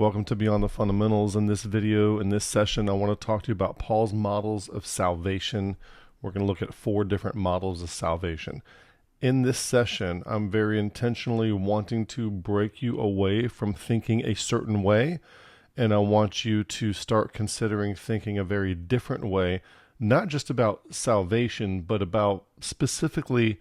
Welcome to Beyond the Fundamentals. In this video, in this session, I want to talk to you about Paul's models of salvation. We're going to look at 4 different models of salvation. In this session, I'm very intentionally wanting to break you away from thinking a certain way, and I want you to start considering thinking a very different way, not just about salvation, but about specifically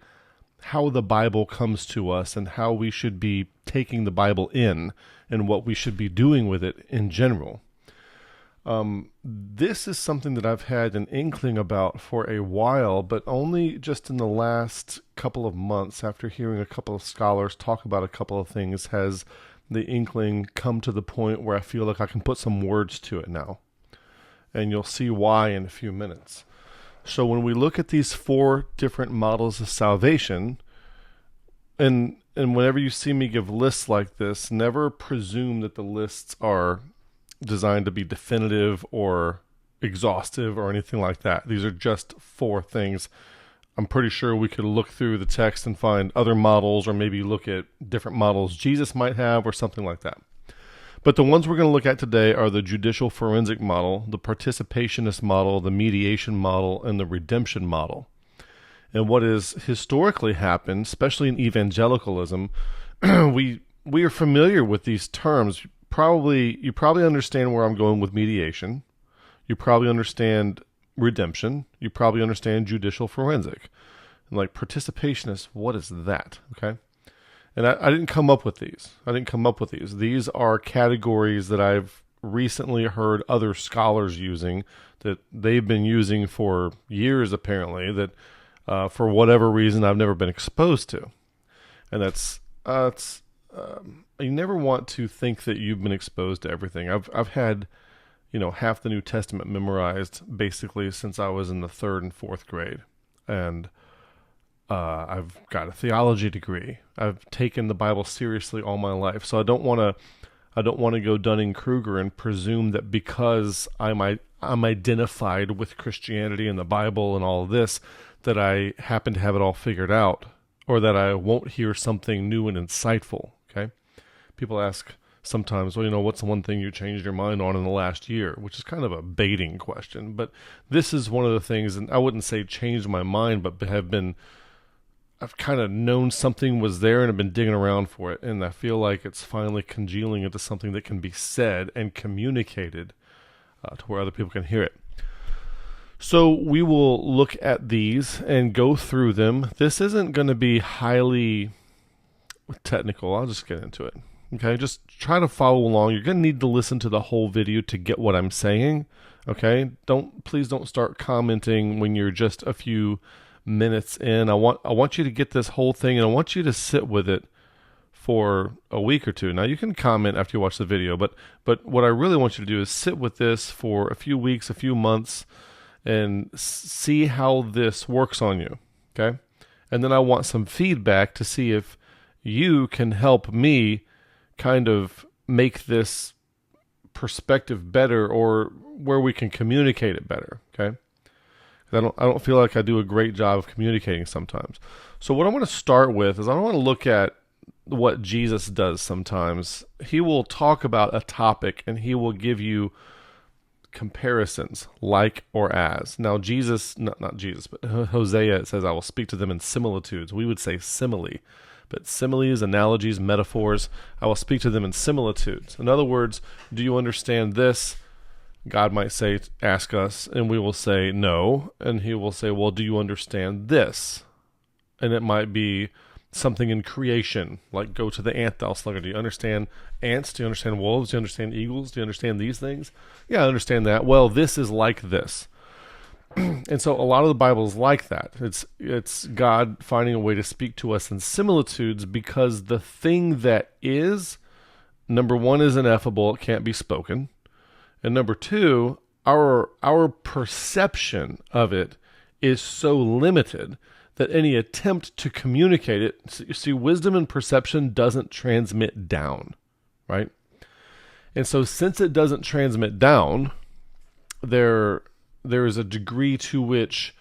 how the Bible comes to us and how we should be taking the Bible in and what we should be doing with it in general. This is something that I've had an inkling about for a while, but only just in the last couple of months, after hearing a couple of scholars talk about a couple of things, has the inkling come to the point where I feel like I can put some words to it now. And you'll see why in a few minutes. So when we look at these 4 different models of salvation, and whenever you see me give lists like this, never presume that the lists are designed to be definitive or exhaustive or anything like that. These are just 4 things. I'm pretty sure we could look through the text and find other models, or maybe look at different models Jesus might have or something like that. But the ones we're going to look at today are the judicial forensic model, the participationist model, the mediation model, and the redemption model. And what has historically happened, especially in evangelicalism, we are familiar with these terms. You probably understand where I'm going with mediation. You probably understand redemption. You probably understand judicial forensic. And like participationist, what is that? Okay. And I didn't come up with these. These are categories that I've recently heard other scholars using, that they've been using for years apparently, that for whatever reason I've never been exposed to. And you never want to think that you've been exposed to everything. I've had, half the New Testament memorized basically since I was in the 3rd and 4th grade. And I've got a theology degree. I've taken the Bible seriously all my life. So I don't want to go Dunning-Kruger and presume that because I'm identified with Christianity and the Bible and all of this, that I happen to have it all figured out, or that I won't hear something new and insightful. Okay? People ask sometimes, well, what's the one thing you changed your mind on in the last year? Which is kind of a baiting question. But this is one of the things, and I wouldn't say changed my mind, but I've kind of known something was there and have been digging around for it, and I feel like it's finally congealing into something that can be said and communicated to where other people can hear it. So we will look at these and go through them. This isn't going to be highly technical. I'll just get into it. Okay, just try to follow along. You're going to need to listen to the whole video to get what I'm saying. Okay, please don't start commenting when you're just a few minutes in. I want you to get this whole thing, and I want you to sit with it for a week or two. Now you can comment after you watch the video, but what I really want you to do is sit with this for a few weeks, a few months, and see how this works on you. Okay? And then I want some feedback to see if you can help me kind of make this perspective better, or where we can communicate it better. Okay? I don't feel like I do a great job of communicating sometimes. So what I want to start with is I want to look at what Jesus does sometimes. He will talk about a topic and he will give you comparisons, like or as. Now Jesus, not Jesus, but Hosea, it says, I will speak to them in similitudes. We would say simile. But similes, analogies, metaphors, I will speak to them in similitudes. In other words, do you understand this? God might say, ask us, and we will say no. And he will say, well, do you understand this? And it might be something in creation, like go to the ant thou sluggard. Do you understand ants? Do you understand wolves? Do you understand eagles? Do you understand these things? Yeah, I understand that. Well, this is like this. And so a lot of the Bible is like that. It's God finding a way to speak to us in similitudes, because the thing that is, number one, is ineffable. It can't be spoken. And number 2, our perception of it is so limited that any attempt to communicate it, you see, wisdom and perception doesn't transmit down, right? And so since it doesn't transmit down, there is a degree to which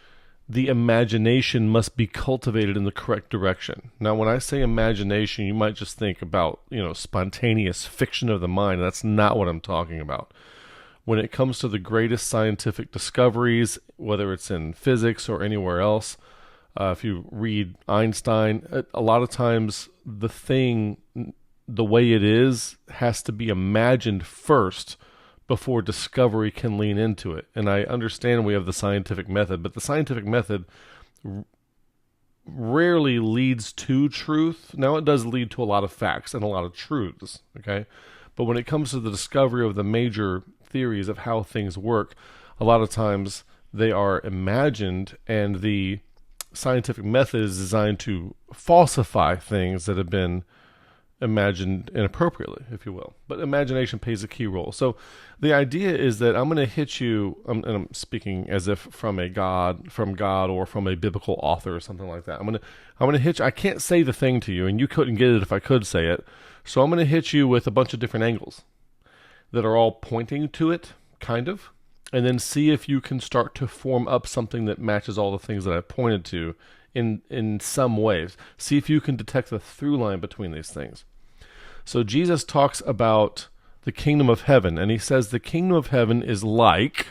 the imagination must be cultivated in the correct direction. Now, when I say imagination, you might just think about, spontaneous fiction of the mind. That's not what I'm talking about. When it comes to the greatest scientific discoveries, whether it's in physics or anywhere else, if you read Einstein, a lot of times the thing, the way it is, has to be imagined first before discovery can lean into it. And I understand we have the scientific method, but the scientific method rarely leads to truth. Now, it does lead to a lot of facts and a lot of truths, okay? But when it comes to the discovery of the major theories of how things work, a lot of times they are imagined, and the scientific method is designed to falsify things that have been imagined inappropriately, if you will. But imagination plays a key role. So the idea is that I'm going to hit you, and I'm speaking as if from God, or from a biblical author or something like that. I'm going to hit you. I can't say the thing to you, and you couldn't get it if I could say it. So I'm going to hit you with a bunch of different angles that are all pointing to it, kind of, and then see if you can start to form up something that matches all the things that I pointed to in some ways. See if you can detect the through line between these things. So Jesus talks about the kingdom of heaven, and he says the kingdom of heaven is like,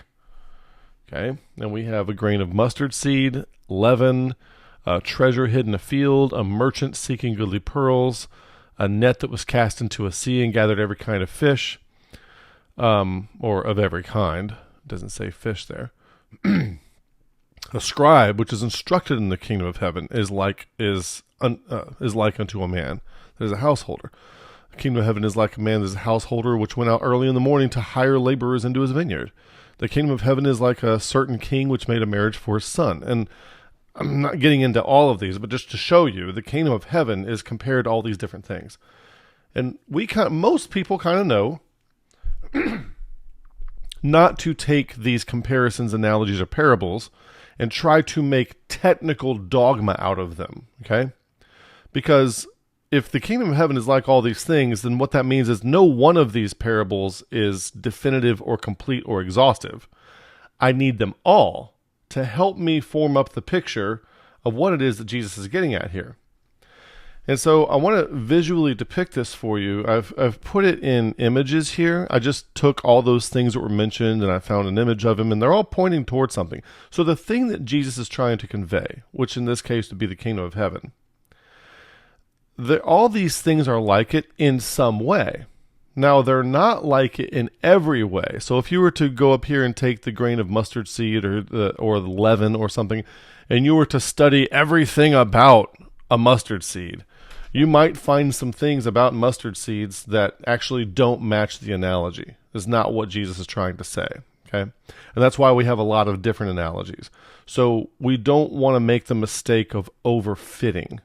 okay, and we have a grain of mustard seed, leaven, a treasure hidden in a field, a merchant seeking goodly pearls, a net that was cast into a sea and gathered every kind of fish, or of every kind. It doesn't say fish there. A scribe, which is instructed in the kingdom of heaven, is like unto a man that is a householder. The kingdom of heaven is like a man that is a householder, which went out early in the morning to hire laborers into his vineyard. The kingdom of heaven is like a certain king which made a marriage for his son. And I'm not getting into all of these, but just to show you, the kingdom of heaven is compared to all these different things. And most people kind of know not to take these comparisons, analogies, or parables and try to make technical dogma out of them, okay? Because if the kingdom of heaven is like all these things, then what that means is no one of these parables is definitive or complete or exhaustive. I need them all to help me form up the picture of what it is that Jesus is getting at here. And so I want to visually depict this for you. I've put it in images here. I just took all those things that were mentioned and I found an image of them, and they're all pointing towards something. So the thing that Jesus is trying to convey, which in this case would be the kingdom of heaven, all these things are like it in some way. Now, they're not like it in every way. So if you were to go up here and take the grain of mustard seed or the leaven or something, and you were to study everything about a mustard seed, you might find some things about mustard seeds that actually don't match the analogy. It's not what Jesus is trying to say, okay? And that's why we have a lot of different analogies. So we don't want to make the mistake of overfitting.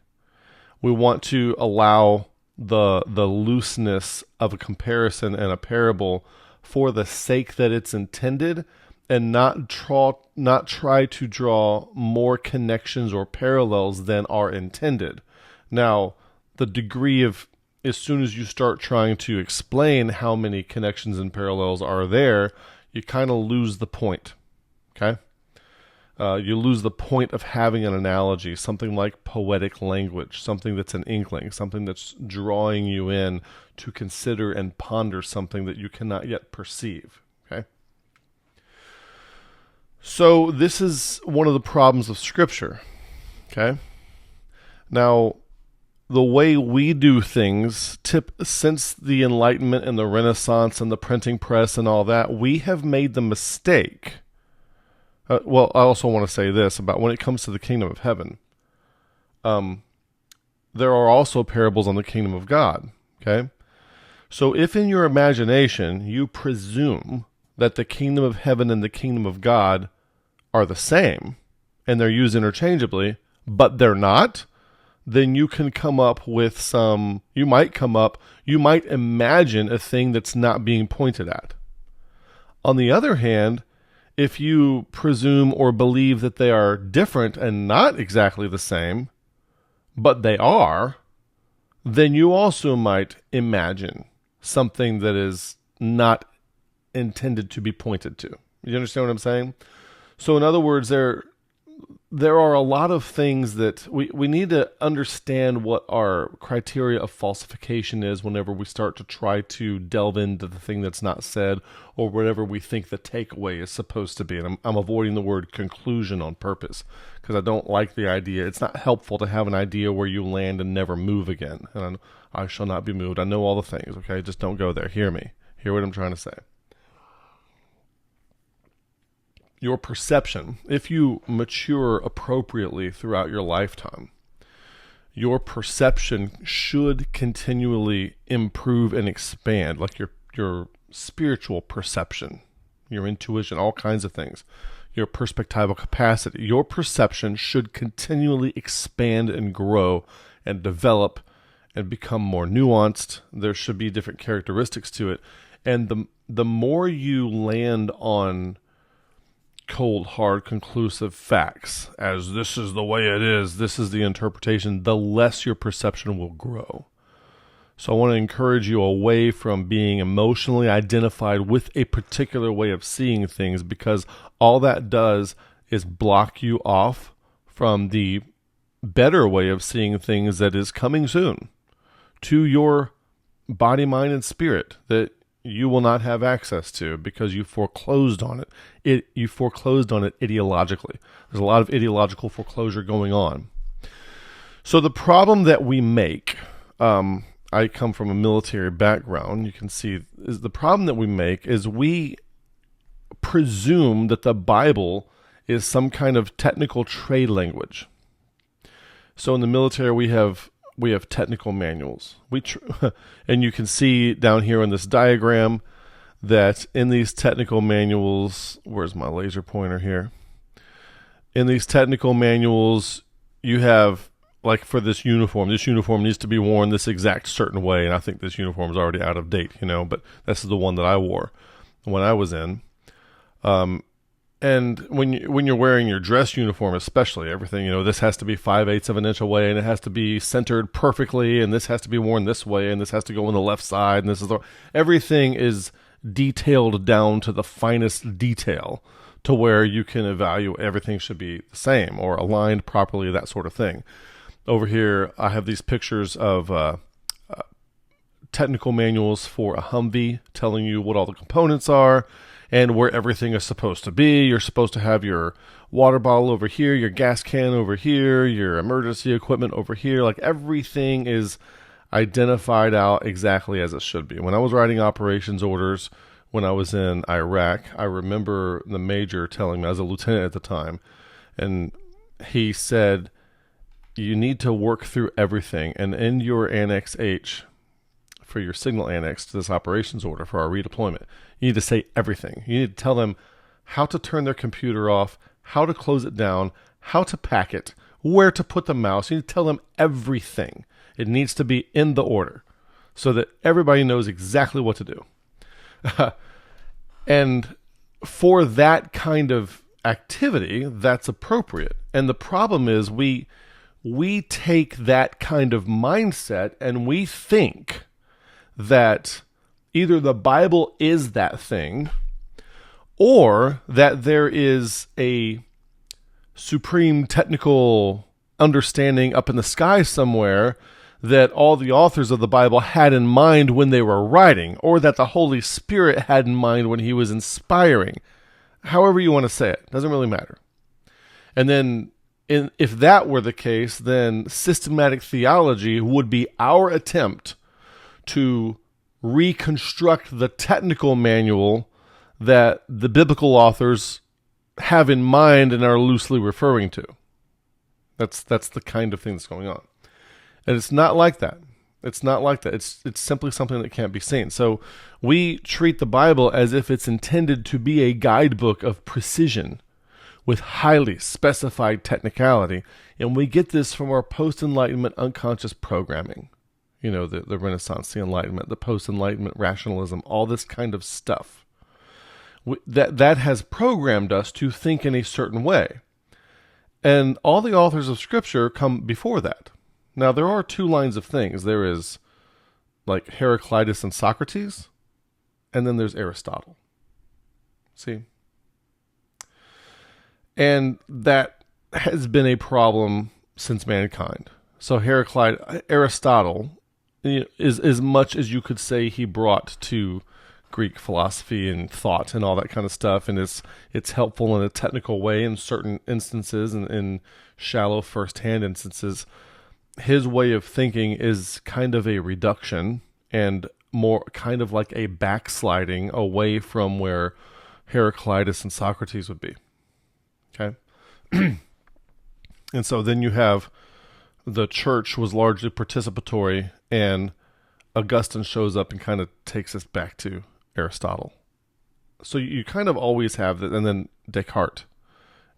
We want to allow the looseness of a comparison and a parable for the sake that it's intended, and not try to draw more connections or parallels than are intended. Now, the degree of, as soon as you start trying to explain how many connections and parallels are there, you kind of lose the point, okay? You lose the point of having an analogy, something like poetic language, something that's an inkling, something that's drawing you in to consider and ponder something that you cannot yet perceive, okay? So this is one of the problems of Scripture, okay? Now, the way we do things, since the Enlightenment and the Renaissance and the printing press and all that, we have made the mistake. Well, I also want to say this about when it comes to the kingdom of heaven. There are also parables on the kingdom of God, okay? So if in your imagination you presume that the kingdom of heaven and the kingdom of God are the same, and they're used interchangeably, but they're not, then you can come up with you might imagine a thing that's not being pointed at. On the other hand, if you presume or believe that they are different and not exactly the same, but they are, then you also might imagine something that is not intended to be pointed to. You understand what I'm saying? So in other words, there are a lot of things that we need to understand what our criteria of falsification is whenever we start to try to delve into the thing that's not said or whatever we think the takeaway is supposed to be. And I'm avoiding the word conclusion on purpose because I don't like the idea. It's not helpful to have an idea where you land and never move again. And I shall not be moved. I know all the things, okay? Just don't go there. Hear me. Hear what I'm trying to say. Your perception, if you mature appropriately throughout your lifetime, your perception should continually improve and expand, like your spiritual perception, your intuition, all kinds of things, your perspectival capacity. Your perception should continually expand and grow and develop and become more nuanced. There should be different characteristics to it. And the more you land on cold, hard, conclusive facts, as this is the way it is, this is the interpretation, the less your perception will grow. So I want to encourage you away from being emotionally identified with a particular way of seeing things, because all that does is block you off from the better way of seeing things that is coming soon to your body, mind, and spirit that you will not have access to because you foreclosed on it. You foreclosed on it ideologically. There's a lot of ideological foreclosure going on. So the problem that we make, I come from a military background, you can see, is the problem that we make is we presume that the Bible is some kind of technical trade language. So in the military, we have technical manuals. And you can see down here on this diagram that in these technical manuals, where's my laser pointer here? In these technical manuals, you have, like for this uniform needs to be worn this exact certain way. And I think this uniform is already out of date, but this is the one that I wore when I was in. And when you're wearing your dress uniform, especially, everything, this has to be 5/8 of an inch away, and it has to be centered perfectly, and this has to be worn this way, and this has to go on the left side, and everything is detailed down to the finest detail to where you can evaluate everything should be the same or aligned properly, that sort of thing. Over here, I have these pictures of technical manuals for a Humvee telling you what all the components are and where everything is supposed to be. You're supposed to have your water bottle over here, your gas can over here, your emergency equipment over here. Like everything is identified out exactly as it should be. When I was writing operations orders when I was in Iraq, I remember the major telling me, I was a lieutenant at the time, and he said, you need to work through everything. And in your Annex H, for your signal annex to this operations order for our redeployment, you need to say everything. You need to tell them how to turn their computer off, how to close it down, how to pack it, where to put the mouse. You need to tell them everything. It needs to be in the order so that everybody knows exactly what to do. And for that kind of activity, that's appropriate. And the problem is we take that kind of mindset and we think that either the Bible is that thing or that there is a supreme technical understanding up in the sky somewhere that all the authors of the Bible had in mind when they were writing, or that the Holy Spirit had in mind when he was inspiring. However you want to say it, doesn't really matter. And then if that were the case, then systematic theology would be our attempt to reconstruct the technical manual that the biblical authors have in mind and are loosely referring to. That's the kind of thing that's going on. And it's not like that. It's not like that. It's simply something that can't be seen. So we treat the Bible as if it's intended to be a guidebook of precision with highly specified technicality. And we get this from our post-Enlightenment unconscious programming. The Renaissance, the Enlightenment, the post-Enlightenment rationalism, all this kind of stuff. That has programmed us to think in a certain way. And all the authors of Scripture come before that. Now, there are two lines of things. There is like Heraclitus and Socrates, and then there's Aristotle. See? And that has been a problem since mankind. So Aristotle is as much as you could say he brought to Greek philosophy and thought and all that kind of stuff, and it's helpful in a technical way in certain instances and in shallow first-hand instances. His way of thinking is kind of a reduction and more kind of like a backsliding away from where Heraclitus and Socrates would be. Okay? And so then you have the church was largely participatory, and Augustine shows up and kind of takes us back to Aristotle. So you kind of always have that, and then Descartes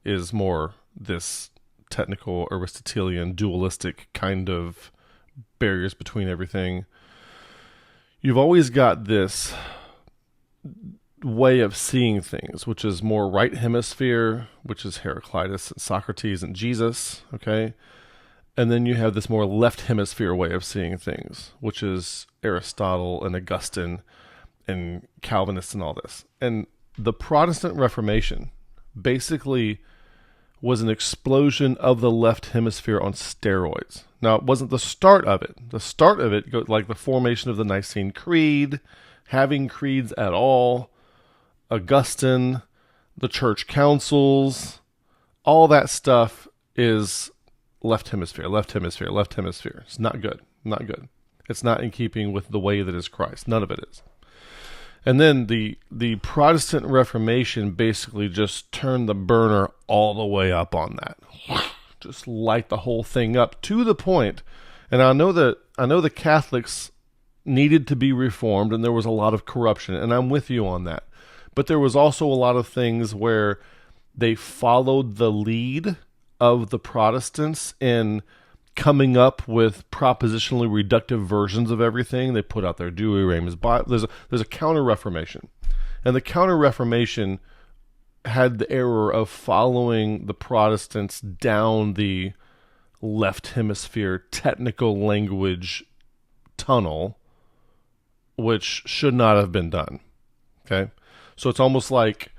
is more this technical Aristotelian dualistic kind of barriers between everything. You've always got this way of seeing things, which is more right hemisphere, which is Heraclitus and Socrates and Jesus, okay? And then you have this more left hemisphere way of seeing things, which is Aristotle and Augustine and Calvinists and all this. And the Protestant Reformation basically was an explosion of the left hemisphere on steroids. Now, it wasn't the start of it. The start of it, like the formation of the Nicene Creed, having creeds at all, Augustine, the church councils, all that stuff is left hemisphere, left hemisphere, left hemisphere. It's not good. Not good. It's not in keeping with the way that is Christ. None of it is. And then the Protestant Reformation basically just turned the burner all the way up on that. Just light the whole thing up to the point. And I know the Catholics needed to be reformed, and there was a lot of corruption, and I'm with you on that. But there was also a lot of things where they followed the lead of the Protestants in coming up with propositionally reductive versions of everything. They put out their Douay-Rheims Bible. There's a Counter-Reformation. And the Counter-Reformation had the error of following the Protestants down the left hemisphere technical language tunnel, which should not have been done. Okay? So it's almost like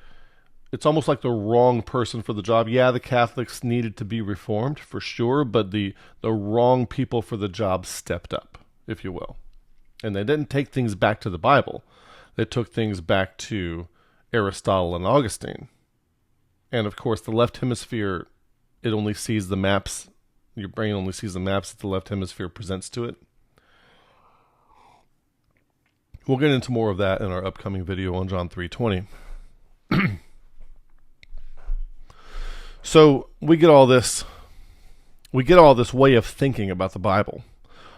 the wrong person for the job. Yeah, the Catholics needed to be reformed for sure, but the wrong people for the job stepped up, if you will. And they didn't take things back to the Bible. They took things back to Aristotle and Augustine. And of course, the left hemisphere, it only sees the maps. Your brain only sees the maps that the left hemisphere presents to it. We'll get into more of that in our upcoming video on John 3:20. So we get all this way of thinking about the Bible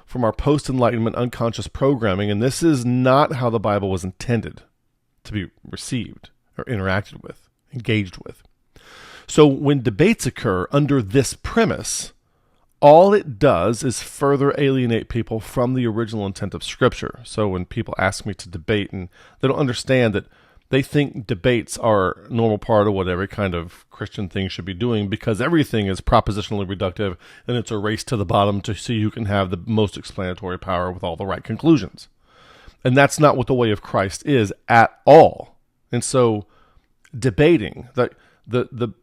from our post-Enlightenment unconscious programming, and this is not how the Bible was intended to be received or interacted with, engaged with. So when debates occur under this premise, all it does is further alienate people from the original intent of Scripture. So when people ask me to debate, and they don't understand that they think debates are a normal part of what every kind of Christian thing should be doing, because everything is propositionally reductive and it's a race to the bottom to see who can have the most explanatory power with all the right conclusions. And that's not what the way of Christ is at all. And so debating, the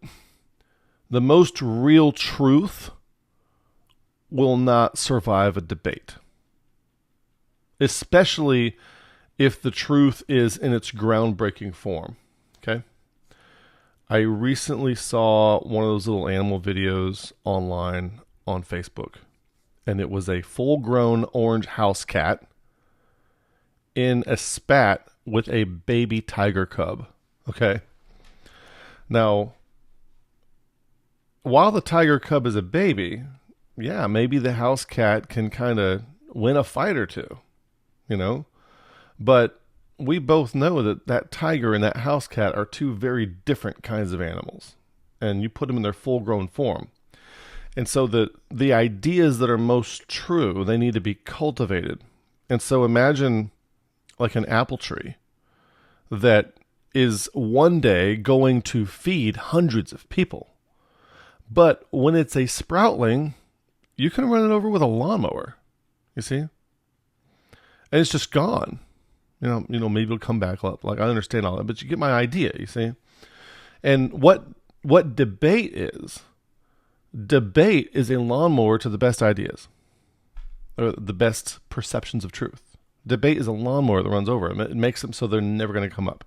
most real truth will not survive a debate, especially if the truth is in its groundbreaking form. Okay? I recently saw one of those little animal videos online on Facebook, and it was a full-grown orange house cat in a spat with a baby tiger cub. Okay? Now, while the tiger cub is a baby, yeah, maybe the house cat can kind of win a fight or two, you know? But we both know that that tiger and that house cat are two very different kinds of animals. And you put them in their full-grown form. And so the ideas that are most true, they need to be cultivated. And so imagine like an apple tree that is one day going to feed hundreds of people. But when it's a sproutling, you can run it over with a lawnmower, you see? And it's just gone. You know, maybe it'll come back. Like, I understand all that, but you get my idea, you see? And what debate is Debate is a lawnmower to the best ideas, or the best perceptions of truth. Debate is a lawnmower that runs over them. It makes them so they're never going to come up.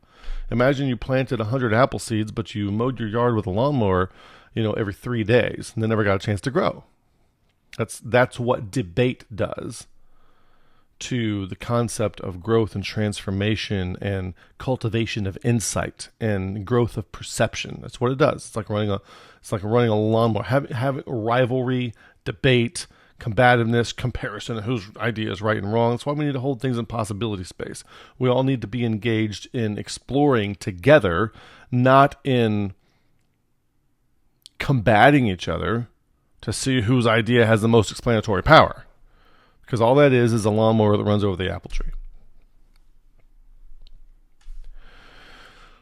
Imagine you planted 100 apple seeds, but you mowed your yard with a lawnmower, every 3 days, and they never got a chance to grow. That's what debate does to the concept of growth and transformation and cultivation of insight and growth of perception. That's what it does. It's like running a lawnmower. Having rivalry, debate, combativeness, comparison, whose idea is right and wrong. That's why we need to hold things in possibility space. We all need to be engaged in exploring together, not in combating each other to see whose idea has the most explanatory power. Because all that is a lawnmower that runs over the apple tree.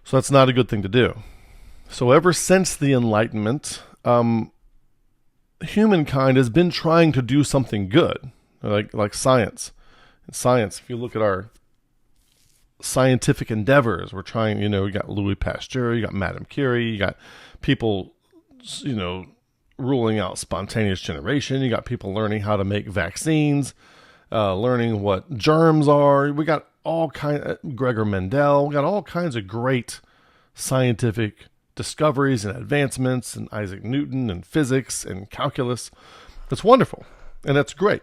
So that's not a good thing to do. So ever since the Enlightenment, humankind has been trying to do something good, like science. In science, if you look at our scientific endeavors, we're trying, you got Louis Pasteur, you got Madame Curie, you got people, ruling out spontaneous generation. You got people learning how to make vaccines, learning what germs are. We got all kinds, Gregor Mendel, we got all kinds of great scientific discoveries and advancements, and Isaac Newton and physics and calculus. That's wonderful. And that's great.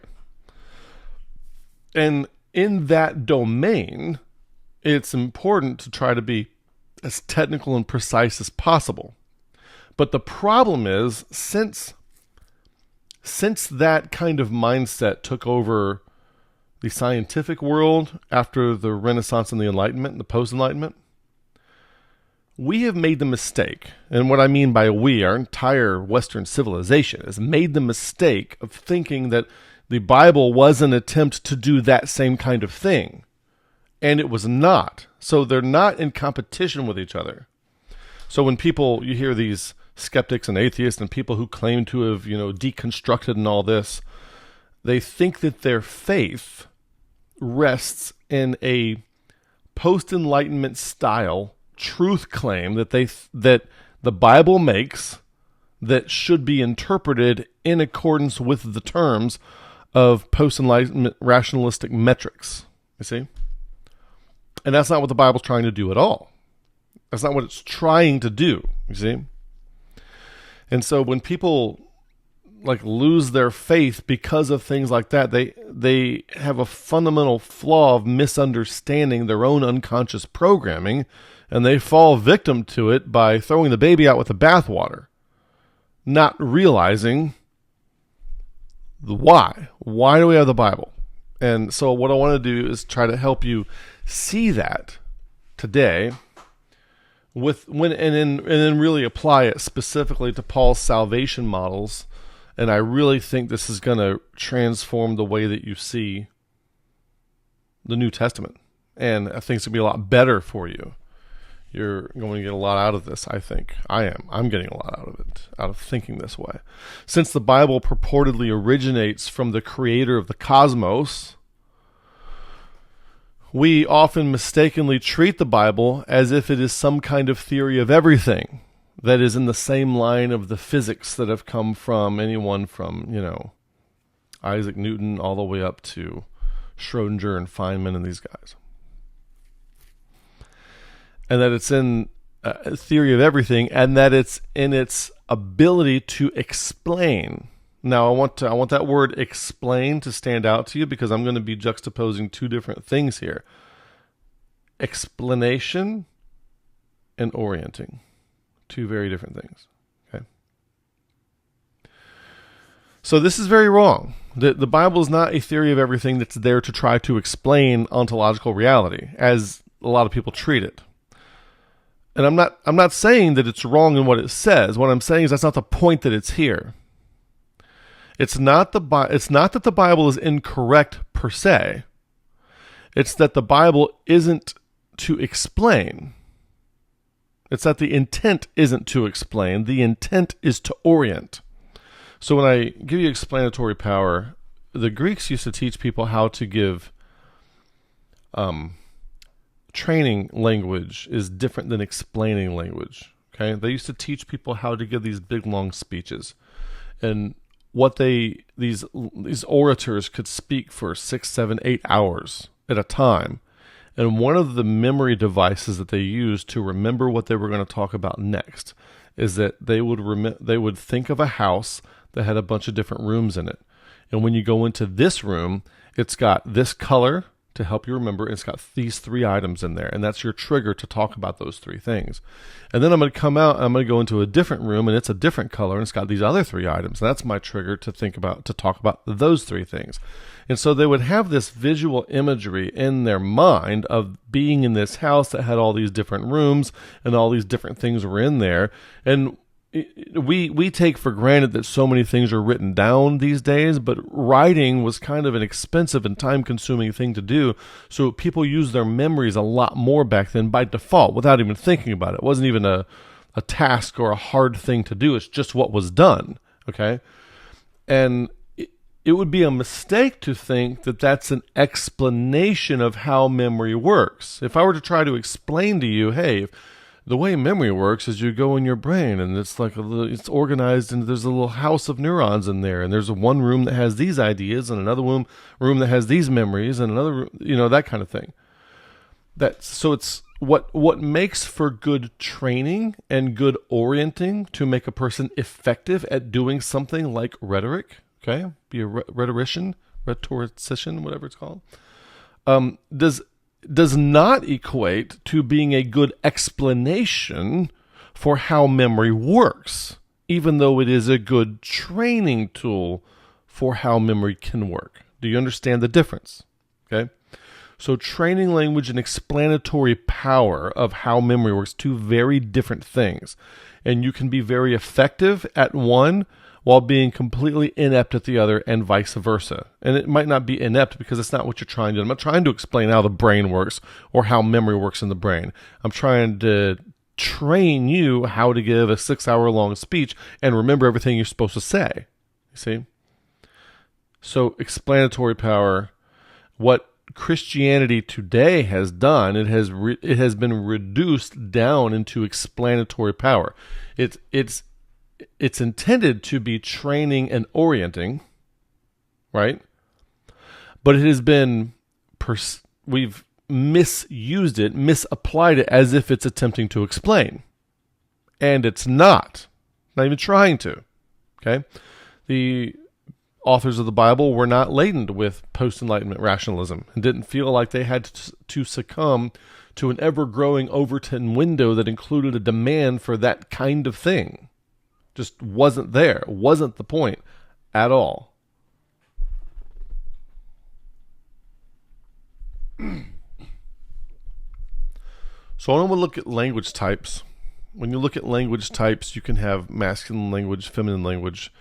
And in that domain, it's important to try to be as technical and precise as possible. But the problem is, since that kind of mindset took over the scientific world after the Renaissance and the Enlightenment and the post-Enlightenment, we have made the mistake, and what I mean by we, our entire Western civilization has made the mistake of thinking that the Bible was an attempt to do that same kind of thing. And it was not. So they're not in competition with each other. So when you hear these skeptics and atheists and people who claim to have, deconstructed and all this, they think that their faith rests in a post-Enlightenment style truth claim that the Bible makes that should be interpreted in accordance with the terms of post-Enlightenment rationalistic metrics. You see? And that's not what the Bible's trying to do at all. That's not what it's trying to do, you see? And so when people lose their faith because of things like that, they have a fundamental flaw of misunderstanding their own unconscious programming, and they fall victim to it by throwing the baby out with the bathwater, not realizing the why. Why do we have the Bible? And so what I want to do is try to help you see that today and then really apply it specifically to Paul's salvation models. And I really think this is going to transform the way that you see the New Testament. And I think it's going to be a lot better for you. You're going to get a lot out of this, I think. I am. I'm getting a lot out of it, out of thinking this way. Since the Bible purportedly originates from the creator of the cosmos, we often mistakenly treat the Bible as if it is some kind of theory of everything that is in the same line of the physics that have come from anyone from, Isaac Newton all the way up to Schrodinger and Feynman and these guys. And that it's in a theory of everything, and that it's in its ability to explain. Now, I want that word explain to stand out to you, because I'm going to be juxtaposing two different things here. Explanation and orienting. Two very different things. Okay. So this is very wrong. The Bible is not a theory of everything that's there to try to explain ontological reality, as a lot of people treat it. And I'm not saying that it's wrong in what it says. What I'm saying is that's not the point that it's here. It's not that the Bible is incorrect per se. It's that the Bible isn't to explain. It's that the intent isn't to explain. The intent is to orient. So when I give you explanatory power, the Greeks used to teach people how to give training language is different than explaining language. Okay? They used to teach people how to give these big, long speeches. And what these orators could speak for 6, 7, 8 hours at a time. And one of the memory devices that they used to remember what they were going to talk about next is that they would think of a house that had a bunch of different rooms in it. And when you go into this room, it's got this color to help you remember. It's got these 3 items in there, and that's your trigger to talk about those 3 things. And then I'm going to come out, and I'm going to go into a different room, and it's a different color, and it's got these other 3 items. And that's my trigger to talk about those 3 things. And so they would have this visual imagery in their mind of being in this house that had all these different rooms and all these different things were in there. And we take for granted that so many things are written down these days, but writing was kind of an expensive and time-consuming thing to do, so people used their memories a lot more back then by default without even thinking about it. It wasn't even a task or a hard thing to do. It's just what was done, okay? And it would be a mistake to think that that's an explanation of how memory works. If I were to try to explain to you, hey, the way memory works is you go in your brain and it's like it's organized and there's a little house of neurons in there, and there's one room that has these ideas and another room that has these memories and another, that kind of thing. So it's what makes for good training and good orienting to make a person effective at doing something like rhetoric. Okay, be a rhetorician, whatever it's called. Does not equate to being a good explanation for how memory works, even though it is a good training tool for how memory can work. Do you understand the difference? Okay. So training language and explanatory power of how memory works, 2 very different things. And you can be very effective at one while being completely inept at the other, and vice versa. And it might not be inept because it's not what you're trying to do. I'm not trying to explain how the brain works or how memory works in the brain. I'm trying to train you how to give a 6-hour-long speech and remember everything you're supposed to say. You see? So explanatory power, what Christianity today has done, it has been reduced down into explanatory power. It's intended to be training and orienting, right? But it has been, we've misused it, misapplied it as if it's attempting to explain. And it's not even trying to, okay? The authors of the Bible were not laden with post-Enlightenment rationalism and didn't feel like they had to succumb to an ever-growing Overton window that included a demand for that kind of thing. Just wasn't there. Wasn't the point at all. So I want to look at language types. When you look at language types, you can have masculine language, feminine language,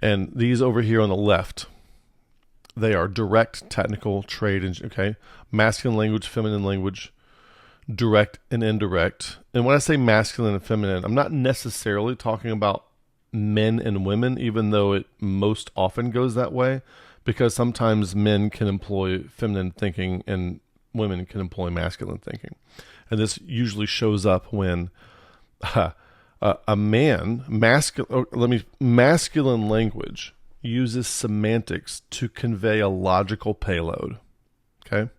and these over here on the left, they are direct, technical, trade, okay? Masculine language, feminine language, direct and indirect. And when I say masculine and feminine, I'm not necessarily talking about men and women, even though it most often goes that way, because sometimes men can employ feminine thinking and women can employ masculine thinking. And this usually shows up when a man, masculine language uses semantics to convey a logical payload. Okay?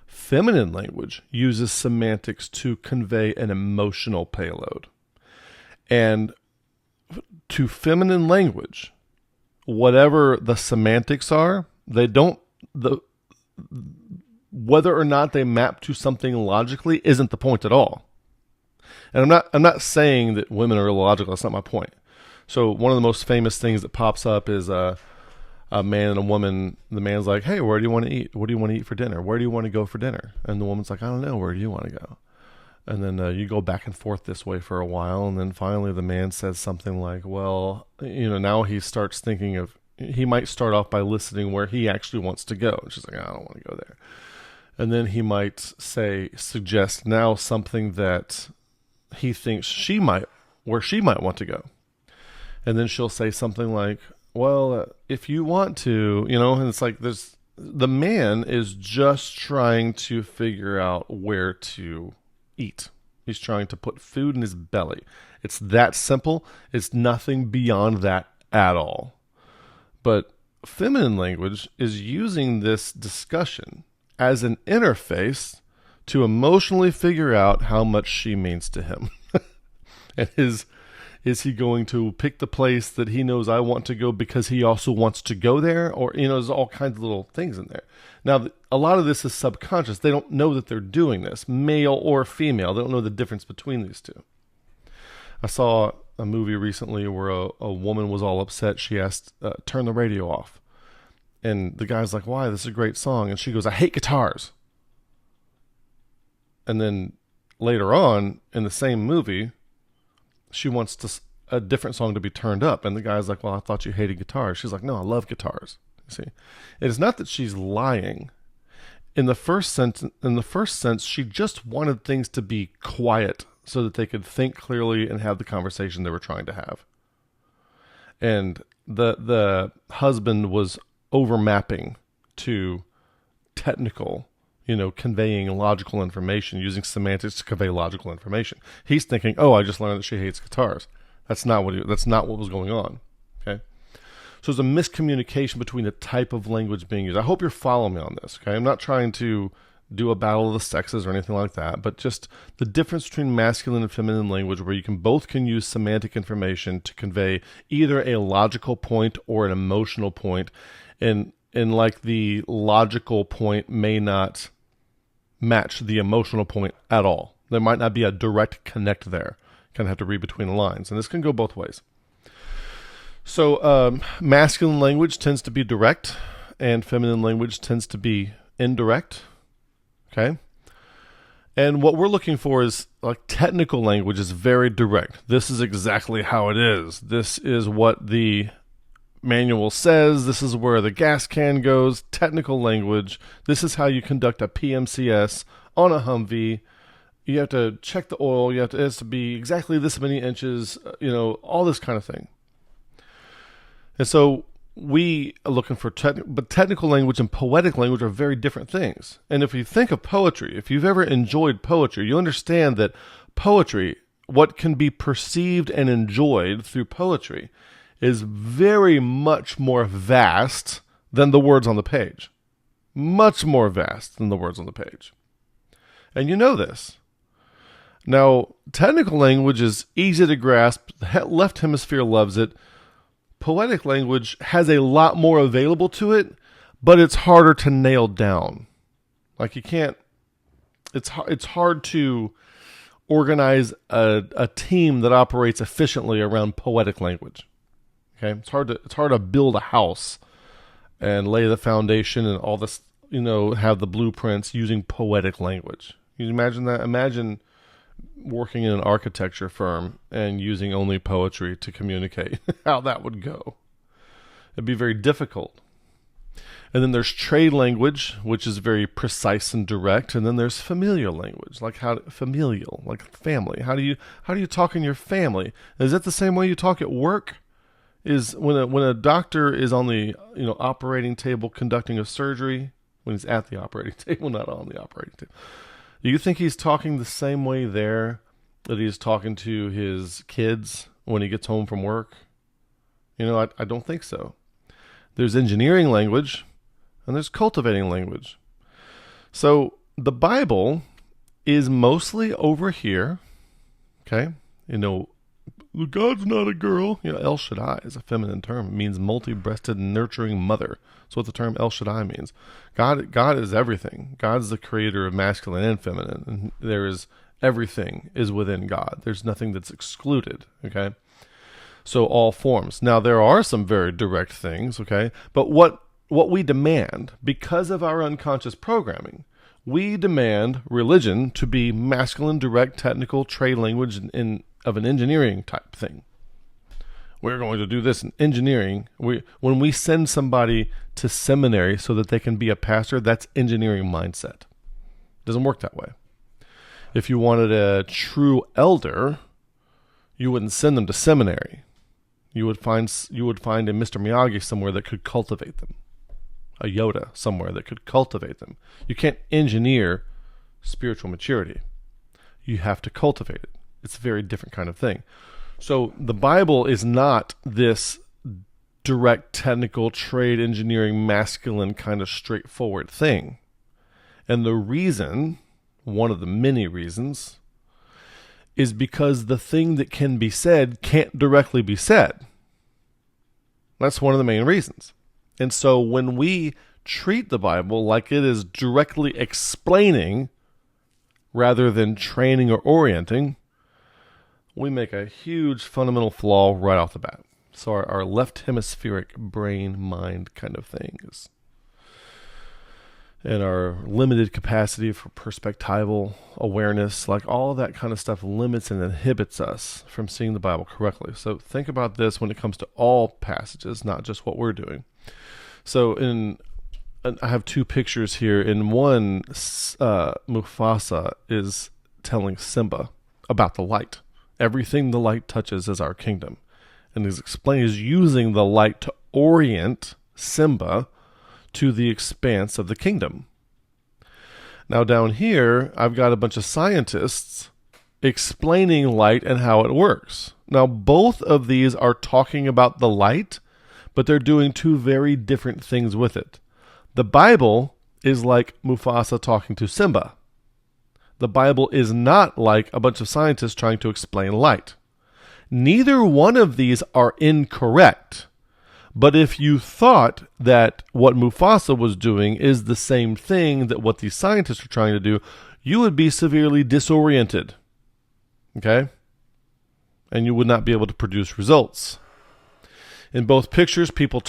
Feminine language uses semantics to convey an emotional payload. And to feminine language, whatever the semantics are, whether or not they map to something logically isn't the point at all. And I'm not saying that women are illogical. That's not my point. So one of the most famous things that pops up is a man and a woman. The man's like, "Hey, where do you want to eat? What do you want to eat for dinner? Where do you want to go for dinner?" And the woman's like, "I don't know. Where do you want to go?" And then you go back and forth this way for a while, and then finally the man says something like, "Well, now he starts thinking of, he might start off by listing where he actually wants to go." And she's like, "I don't want to go there." And then he might suggest now something that he thinks where she might want to go. And then she'll say something like, "Well, if you want to, and it's like the man is just trying to figure out where to eat. He's trying to put food in his belly. It's that simple. It's nothing beyond that at all. But feminine language is using this discussion as an interface to emotionally figure out how much she means to him. And is he going to pick the place that he knows I want to go because he also wants to go there? Or, there's all kinds of little things in there. Now, a lot of this is subconscious. They don't know that they're doing this, male or female. They don't know the difference between these two. I saw a movie recently where a woman was all upset. She asked, turn the radio off. And the guy's like, why? This is a great song. And she goes, I hate guitars. And then later on in the same movie, she wants a different song to be turned up. And the guy's like, well, I thought you hated guitars. She's like, no, I love guitars. You see, it is not that she's lying. In the first sense, she just wanted things to be quiet so that they could think clearly and have the conversation they were trying to have. And the husband was overmapping to technical, conveying logical information, using semantics to convey logical information. He's thinking, oh, I just learned that she hates guitars. That's not what was going on. Okay. So there's a miscommunication between the type of language being used. I hope you're following me on this. Okay. I'm not trying to do a battle of the sexes or anything like that, but just the difference between masculine and feminine language, where both can use semantic information to convey either a logical point or an emotional point. And like the logical point may not match the emotional point at all. There might not be a direct connect there. Kind of have to read between the lines. And this can go both ways. So masculine language tends to be direct, and feminine language tends to be indirect. Okay? And what we're looking for is, like, technical language is very direct. This is exactly how it is. This is what the manual says. This is where the gas can goes. Technical language. This is how you conduct a PMCS on a Humvee. You have to check the oil. It has to be exactly this many inches. All this kind of thing. And so we are looking for but technical language and poetic language are very different things. And if you think of poetry, if you've ever enjoyed poetry, you understand that poetry, what can be perceived and enjoyed through poetry, is very much more vast than the words on the page. Much more vast than the words on the page. And you know this. Now, technical language is easy to grasp. The left hemisphere loves it. Poetic language has a lot more available to it, but it's harder to nail down. Like, you can't, it's hard to organize a team that operates efficiently around poetic language. Okay, it's hard to build a house and lay the foundation and all this, have the blueprints using poetic language. You imagine that? Imagine working in an architecture firm and using only poetry to communicate. How that would go. It'd be very difficult. And then there's trade language, which is very precise and direct. And then there's familial language, like familial, like family. How do you talk in your family? Is it the same way you talk at work? Is when a doctor is on the operating table conducting a surgery, when he's at the operating table, not on the operating table. Do you think he's talking the same way there that he's talking to his kids when he gets home from work? I don't think so. There's engineering language, and there's cultivating language. So the Bible is mostly over here, okay? God's not a girl. El Shaddai is a feminine term. It means multi-breasted, nurturing mother. That's what the term El Shaddai means. God is everything. God's the creator of masculine and feminine. And everything is within God. There's nothing that's excluded, okay? So all forms. Now, there are some very direct things, okay? But what we demand, because of our unconscious programming, we demand religion to be masculine, direct, technical, trade language, of an engineering type thing. We're going to do this in engineering. When we send somebody to seminary so that they can be a pastor, that's engineering mindset. It doesn't work that way. If you wanted a true elder, you wouldn't send them to seminary. You would find a Mr. Miyagi somewhere that could cultivate them. A Yoda somewhere that could cultivate them. You can't engineer spiritual maturity. You have to cultivate it. It's a very different kind of thing. So the Bible is not this direct, technical, trade, engineering, masculine, kind of straightforward thing. And the reason, one of the many reasons, is because the thing that can be said can't directly be said. That's one of the main reasons. And so when we treat the Bible like it is directly explaining rather than training or orienting, we make a huge fundamental flaw right off the bat. So our left hemispheric brain mind kind of things, and our limited capacity for perspectival awareness, like all of that kind of stuff limits and inhibits us from seeing the Bible correctly. So think about this when it comes to all passages, not just what we're doing. So I have two pictures here. In one, Mufasa is telling Simba about the light. Everything the light touches is our kingdom. And he's using the light to orient Simba to the expanse of the kingdom. Now down here, I've got a bunch of scientists explaining light and how it works. Now both of these are talking about the light, but they're doing two very different things with it. The Bible is like Mufasa talking to Simba. The Bible is not like a bunch of scientists trying to explain light. Neither one of these are incorrect. But if you thought that what Mufasa was doing is the same thing that what these scientists are trying to do, you would be severely disoriented. Okay? And you would not be able to produce results. In both pictures, people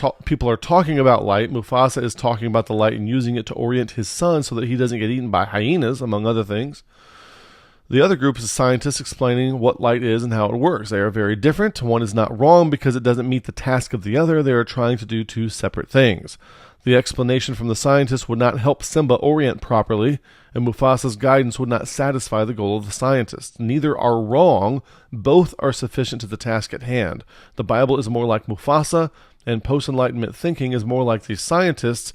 are talking about light. Mufasa is talking about the light and using it to orient his son so that he doesn't get eaten by hyenas, among other things. The other group is scientists explaining what light is and how it works. They are very different. One is not wrong because it doesn't meet the task of the other. They are trying to do two separate things. The explanation from the scientists would not help Simba orient properly, and Mufasa's guidance would not satisfy the goal of the scientists. Neither are wrong. Both are sufficient to the task at hand. The Bible is more like Mufasa, and post-Enlightenment thinking is more like these scientists,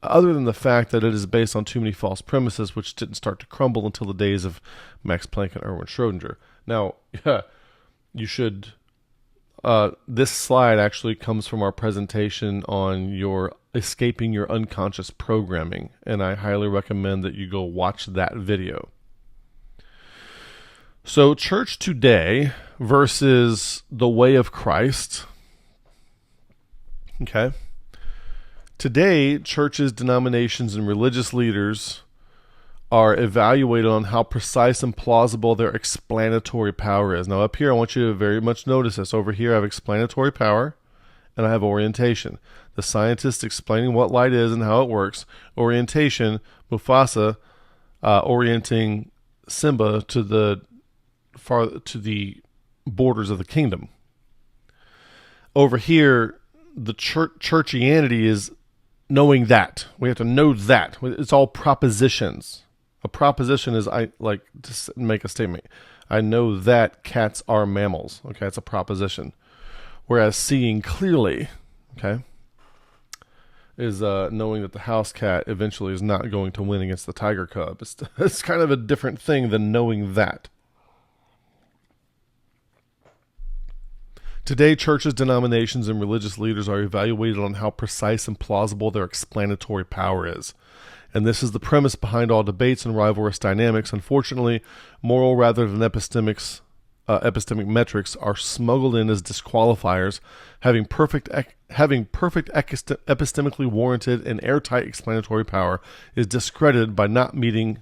other than the fact that it is based on too many false premises, which didn't start to crumble until the days of Max Planck and Erwin Schrödinger. Now, you should... this slide actually comes from our presentation on escaping your unconscious programming, and I highly recommend that you go watch that video. So, church today versus the way of Christ. Okay. Today, churches, denominations, and religious leaders are evaluated on how precise and plausible their explanatory power is. Now, up here, I want you to very much notice this. Over here, I have explanatory power, and I have orientation. The scientist explaining what light is and how it works. Orientation, Mufasa orienting Simba to the borders of the kingdom. Over here, the churchianity is knowing that. We have to know that. It's all propositions. A proposition is, I like to make a statement. I know that cats are mammals. Okay, it's a proposition. Whereas seeing clearly, okay, is knowing that the house cat eventually is not going to win against the tiger cub. It's kind of a different thing than knowing that. Today, churches, denominations, and religious leaders are evaluated on how precise and plausible their explanatory power is. And this is the premise behind all debates and rivalrous dynamics. Unfortunately, moral rather than epistemic metrics are smuggled in as disqualifiers. Having perfect epistemically warranted and airtight explanatory power is discredited by not meeting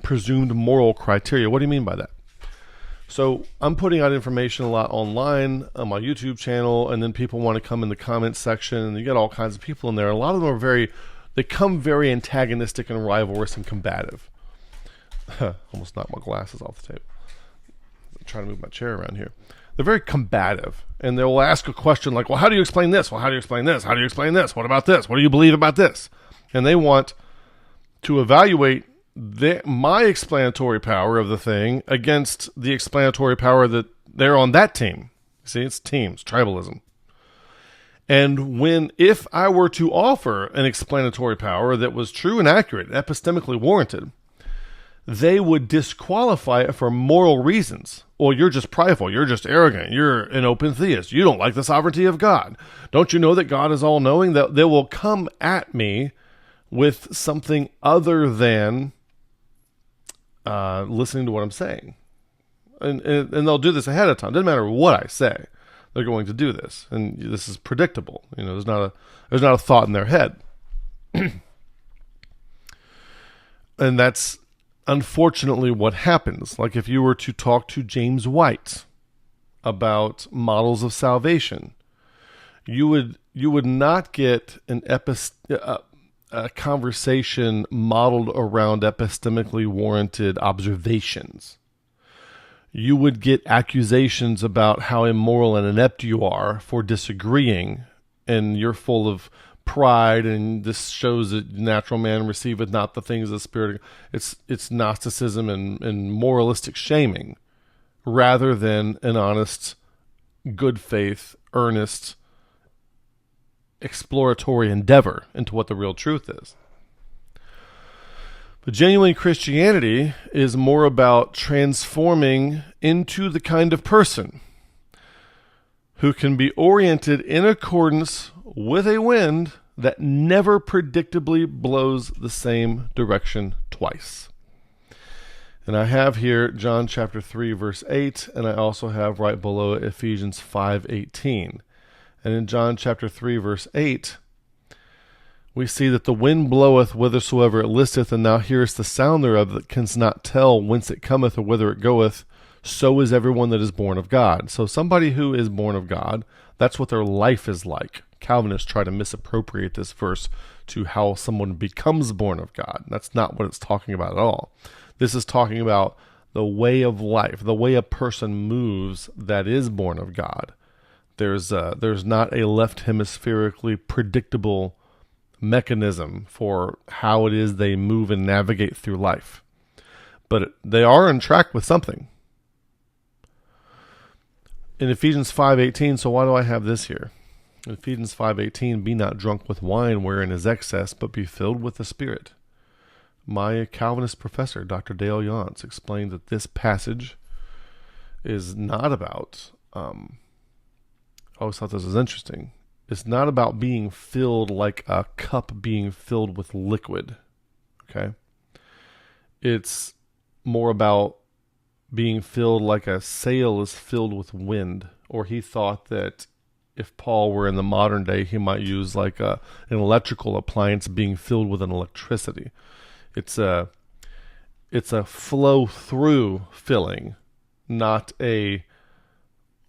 presumed moral criteria. What do you mean by that? So I'm putting out information a lot online on my YouTube channel, and then people want to come in the comments section, and you get all kinds of people in there. A lot of them they come very antagonistic and rivalrous and combative. Almost knocked my glasses off the table. I'm trying to move my chair around here. They're very combative, and they'll ask a question like, well, how do you explain this? Well, how do you explain this? How do you explain this? What about this? What do you believe about this? And they want to evaluate my explanatory power of the thing against the explanatory power that they're on that team. See, it's teams, tribalism. And if I were to offer an explanatory power that was true and accurate, epistemically warranted, they would disqualify it for moral reasons. well, you're just prideful. You're just arrogant. You're an open theist. You don't like the sovereignty of God. Don't you know that God is all knowing? That they will come at me with something other than listening to what I'm saying. And they'll do this ahead of time. Doesn't matter what I say. They're going to do this. And this is predictable. There's not a thought in their head. And that's unfortunately what happens. Like if you were to talk to James White about models of salvation, you would not get a conversation modeled around epistemically warranted observations. You would get accusations about how immoral and inept you are for disagreeing, and you're full of pride, and this shows that natural man receiveth not the things of the Spirit. It's Gnosticism and moralistic shaming, rather than an honest, good faith, earnest, exploratory endeavor into what the real truth is. But genuine Christianity is more about transforming into the kind of person who can be oriented in accordance with a wind that never predictably blows the same direction twice. And I have here John chapter 3, verse 8, and I also have right below it Ephesians 5:18. And in John chapter 3, verse 8, we see that the wind bloweth whithersoever it listeth, and thou hearest the sound thereof, that canst not tell whence it cometh or whither it goeth. So is everyone that is born of God. So somebody who is born of God, that's what their life is like. Calvinists try to misappropriate this verse to how someone becomes born of God. That's not what it's talking about at all. This is talking about the way of life, the way a person moves that is born of God. There's not a left hemispherically predictable mechanism for how it is they move and navigate through life. But they are on track with something. In Ephesians 5:18, so why do I have this here? In Ephesians 5:18, be not drunk with wine wherein is excess, but be filled with the Spirit. My Calvinist professor, Dr. Dale Yance, explained that this passage is not about, I always thought this was interesting, it's not about being filled like a cup being filled with liquid, okay? It's more about being filled like a sail is filled with wind. Or he thought that if Paul were in the modern day, he might use like an electrical appliance being filled with an electricity. It's a flow through filling, not a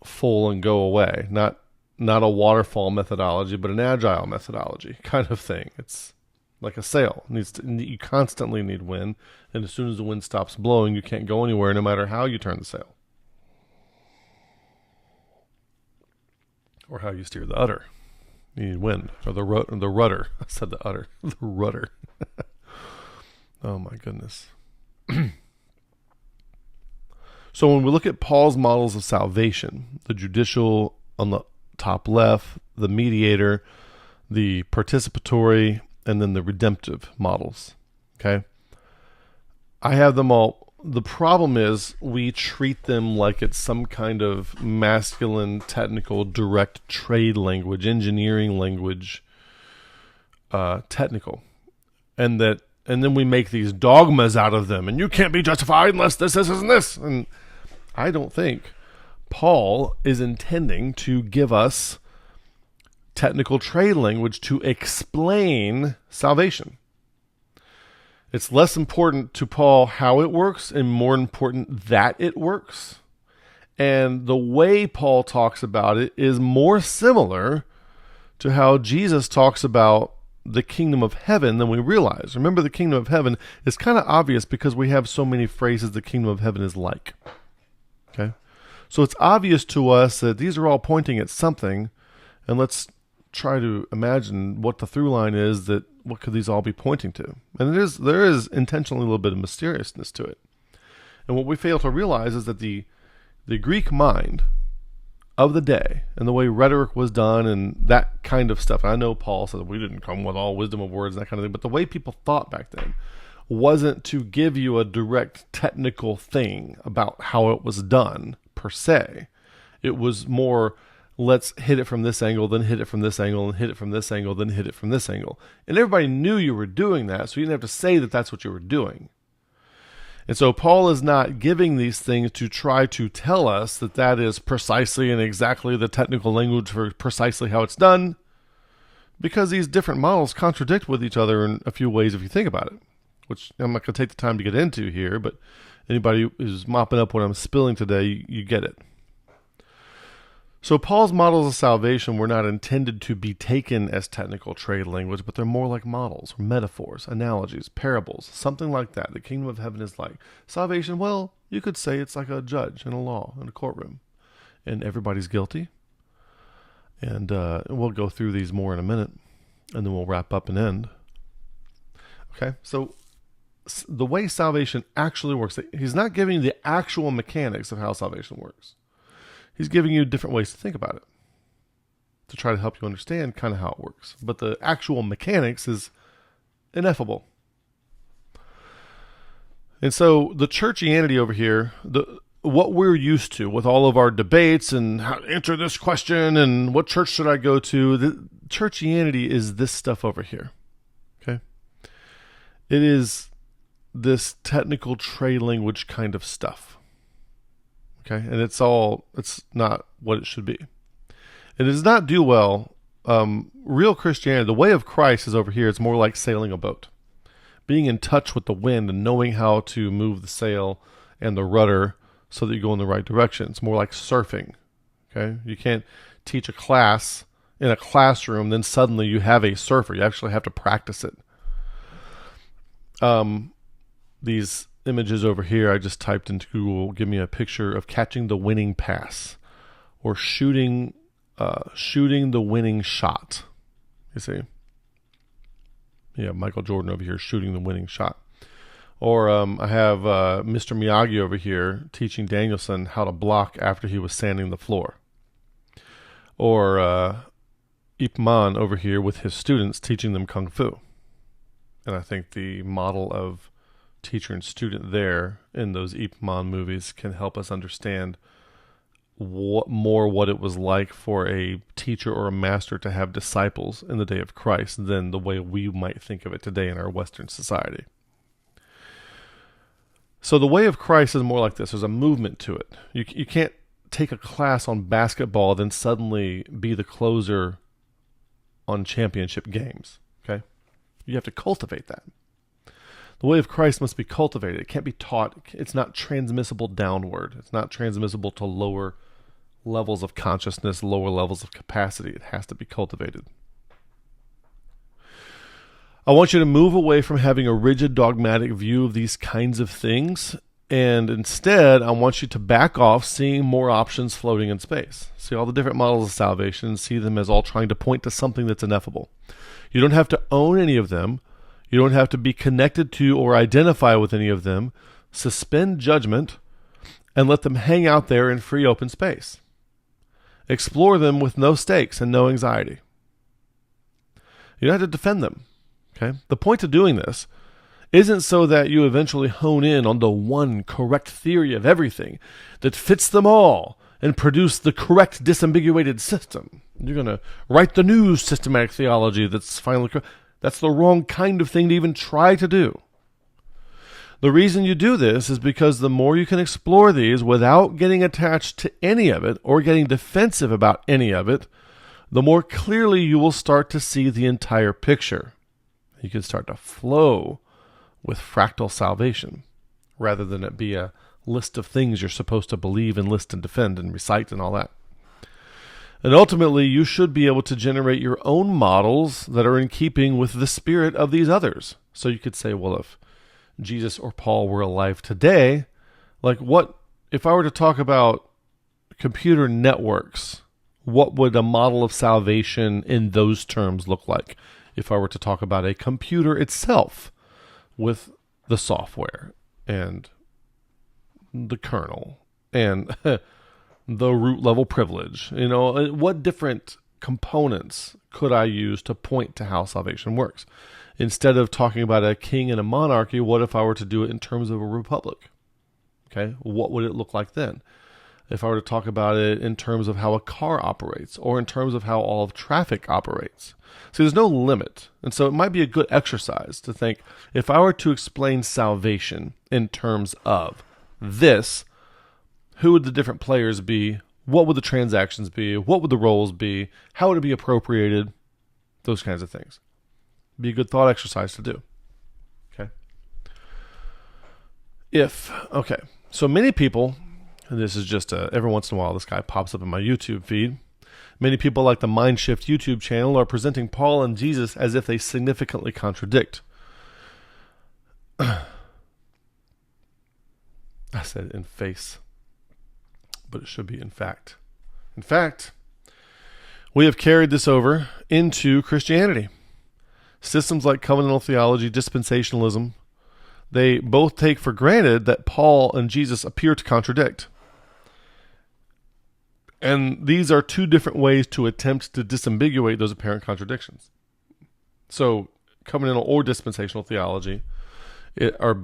full and go away. Not a waterfall methodology, but an agile methodology kind of thing. It's like a sail. You constantly need wind, and as soon as the wind stops blowing, you can't go anywhere no matter how you turn the sail. Or how you steer the udder. You need wind. Or the rudder. I said the udder. The rudder. Oh my goodness. So when we look at Paul's models of salvation, the judicial on the top left, the mediator, the participatory, and then the redemptive models. Okay? I have them all. The problem is we treat them like it's some kind of masculine, technical, direct trade language, engineering language, technical. And then we make these dogmas out of them. And you can't be justified unless this, and this. And I don't think Paul is intending to give us technical trade language to explain salvation. It's less important to Paul how it works and more important that it works. And the way Paul talks about it is more similar to how Jesus talks about the kingdom of heaven than we realize. Remember, the kingdom of heaven is kind of obvious because we have so many phrases the kingdom of heaven is like. Okay? So it's obvious to us that these are all pointing at something, and let's try to imagine what the through line is, that what could these all be pointing to? And there is intentionally a little bit of mysteriousness to it. And what we fail to realize is that the Greek mind of the day and the way rhetoric was done and that kind of stuff. And I know Paul said we didn't come with all wisdom of words and that kind of thing, but the way people thought back then wasn't to give you a direct technical thing about how it was done per se. It was more, let's hit it from this angle, then hit it from this angle, and hit it from this angle, then hit it from this angle. And everybody knew you were doing that, so you didn't have to say that that's what you were doing. And so Paul is not giving these things to try to tell us that that is precisely and exactly the technical language for precisely how it's done, because these different models contradict with each other in a few ways if you think about it, which I'm not going to take the time to get into here, but anybody who's mopping up what I'm spilling today, you get it. So Paul's models of salvation were not intended to be taken as technical trade language, but they're more like models, metaphors, analogies, parables, something like that. The kingdom of heaven is like salvation. Well, you could say it's like a judge in a law, in a courtroom, and everybody's guilty. And we'll go through these more in a minute, and then we'll wrap up and end. Okay, so the way salvation actually works, he's not giving the actual mechanics of how salvation works. He's giving you different ways to think about it to try to help you understand kind of how it works. But the actual mechanics is ineffable. And so the churchianity over here, what we're used to with all of our debates and how to answer this question and what church should I go to, the churchianity is this stuff over here. Okay? It is this technical trade language kind of stuff. Okay, and it's not what it should be. It does not do well. Real Christianity, the way of Christ is over here. It's more like sailing a boat. Being in touch with the wind and knowing how to move the sail and the rudder so that you go in the right direction. It's more like surfing. Okay, you can't teach a class in a classroom, then suddenly you have a surfer. You actually have to practice it. These images over here I just typed into Google give me a picture of catching the winning pass or shooting the winning shot. You see? Yeah, Michael Jordan over here shooting the winning shot. Or I have Mr. Miyagi over here teaching Danielson how to block after he was sanding the floor. Or Ip Man over here with his students teaching them Kung Fu. And I think the model of teacher and student there in those Ip Man movies can help us understand what it was like for a teacher or a master to have disciples in the day of Christ than the way we might think of it today in our Western society. So the way of Christ is more like this. There's a movement to it. You can't take a class on basketball then suddenly be the closer on championship games. Okay? You have to cultivate that. The way of Christ must be cultivated. It can't be taught. It's not transmissible downward. It's not transmissible to lower levels of consciousness, lower levels of capacity. It has to be cultivated. I want you to move away from having a rigid dogmatic view of these kinds of things, and instead I want you to back off seeing more options floating in space. See all the different models of salvation and see them as all trying to point to something that's ineffable. You don't have to own any of them. You don't have to be connected to or identify with any of them. Suspend judgment and let them hang out there in free open space. Explore them with no stakes and no anxiety. You don't have to defend them. Okay? The point of doing this isn't so that you eventually hone in on the one correct theory of everything that fits them all and produce the correct disambiguated system. You're going to write the new systematic theology that's finally correct. That's the wrong kind of thing to even try to do. The reason you do this is because the more you can explore these without getting attached to any of it or getting defensive about any of it, the more clearly you will start to see the entire picture. You can start to flow with fractal salvation rather than it be a list of things you're supposed to believe and list and defend and recite and all that. And ultimately, you should be able to generate your own models that are in keeping with the spirit of these others. So you could say, well, if Jesus or Paul were alive today, like what, if I were to talk about computer networks, what would a model of salvation in those terms look like? If I were to talk about a computer itself with the software and the kernel and the root level privilege, what different components could I use to point to how salvation works? Instead of talking about a king and a monarchy, what if I were to do it in terms of a republic? Okay, what would it look like then? if I were to talk about it in terms of how a car operates or in terms of how all of traffic operates. See, there's no limit. And so it might be a good exercise to think, if I were to explain salvation in terms of this, who would the different players be? What would the transactions be? What would the roles be? How would it be appropriated? Those kinds of things. Be a good thought exercise to do. Okay. So many people, and this is just every once in a while this guy pops up in my YouTube feed. Many people like the Mindshift YouTube channel are presenting Paul and Jesus as if they significantly contradict. I said in face, but it should be in fact. In fact, we have carried this over into Christianity. Systems like covenantal theology, dispensationalism, they both take for granted that Paul and Jesus appear to contradict. And these are two different ways to attempt to disambiguate those apparent contradictions. So, covenantal or dispensational theology are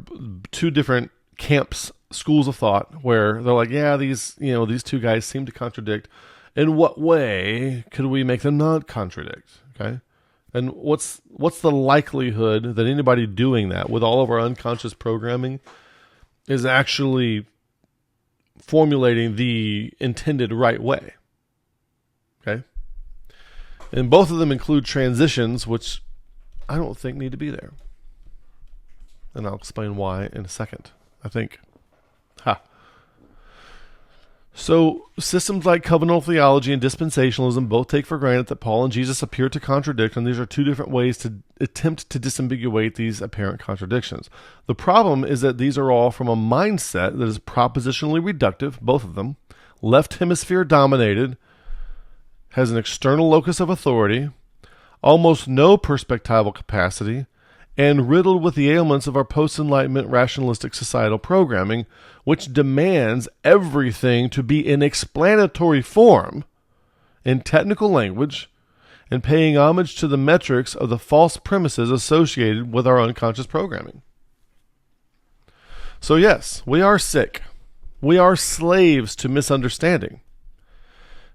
two different camps, schools of thought, where they're like, yeah, these two guys seem to contradict. In what way could we make them not contradict? Okay, and what's the likelihood that anybody doing that with all of our unconscious programming is actually formulating the intended right way? Okay, and both of them include transitions, which I don't think need to be there, and I'll explain why in a second. I think. So, systems like covenantal theology and dispensationalism both take for granted that Paul and Jesus appear to contradict, and these are two different ways to attempt to disambiguate these apparent contradictions. The problem is that these are all from a mindset that is propositionally reductive, both of them, left hemisphere dominated, has an external locus of authority, almost no perspectival capacity, and riddled with the ailments of our post-Enlightenment rationalistic societal programming, which demands everything to be in explanatory form, in technical language, and paying homage to the metrics of the false premises associated with our unconscious programming. So yes, we are sick. We are slaves to misunderstanding.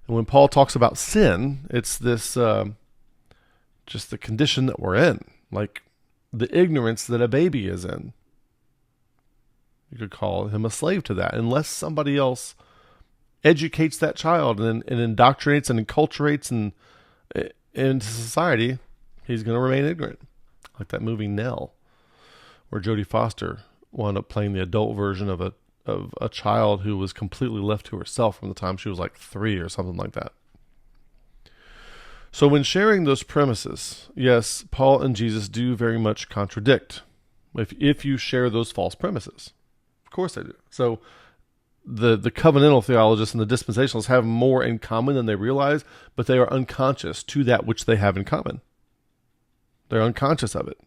And when Paul talks about sin, it's this, just the condition that we're in, like the ignorance that a baby is in. You could call him a slave to that, unless somebody else educates that child and indoctrinates and enculturates into society. He's going to remain ignorant, like that movie Nell, where Jodie Foster wound up playing the adult version of a child who was completely left to herself from the time she was like 3 or something like that. So when sharing those premises, yes, Paul and Jesus do very much contradict if you share those false premises. Of course they do. So the covenantal theologists and the dispensationalists have more in common than they realize, but they are unconscious to that which they have in common. They're unconscious of it.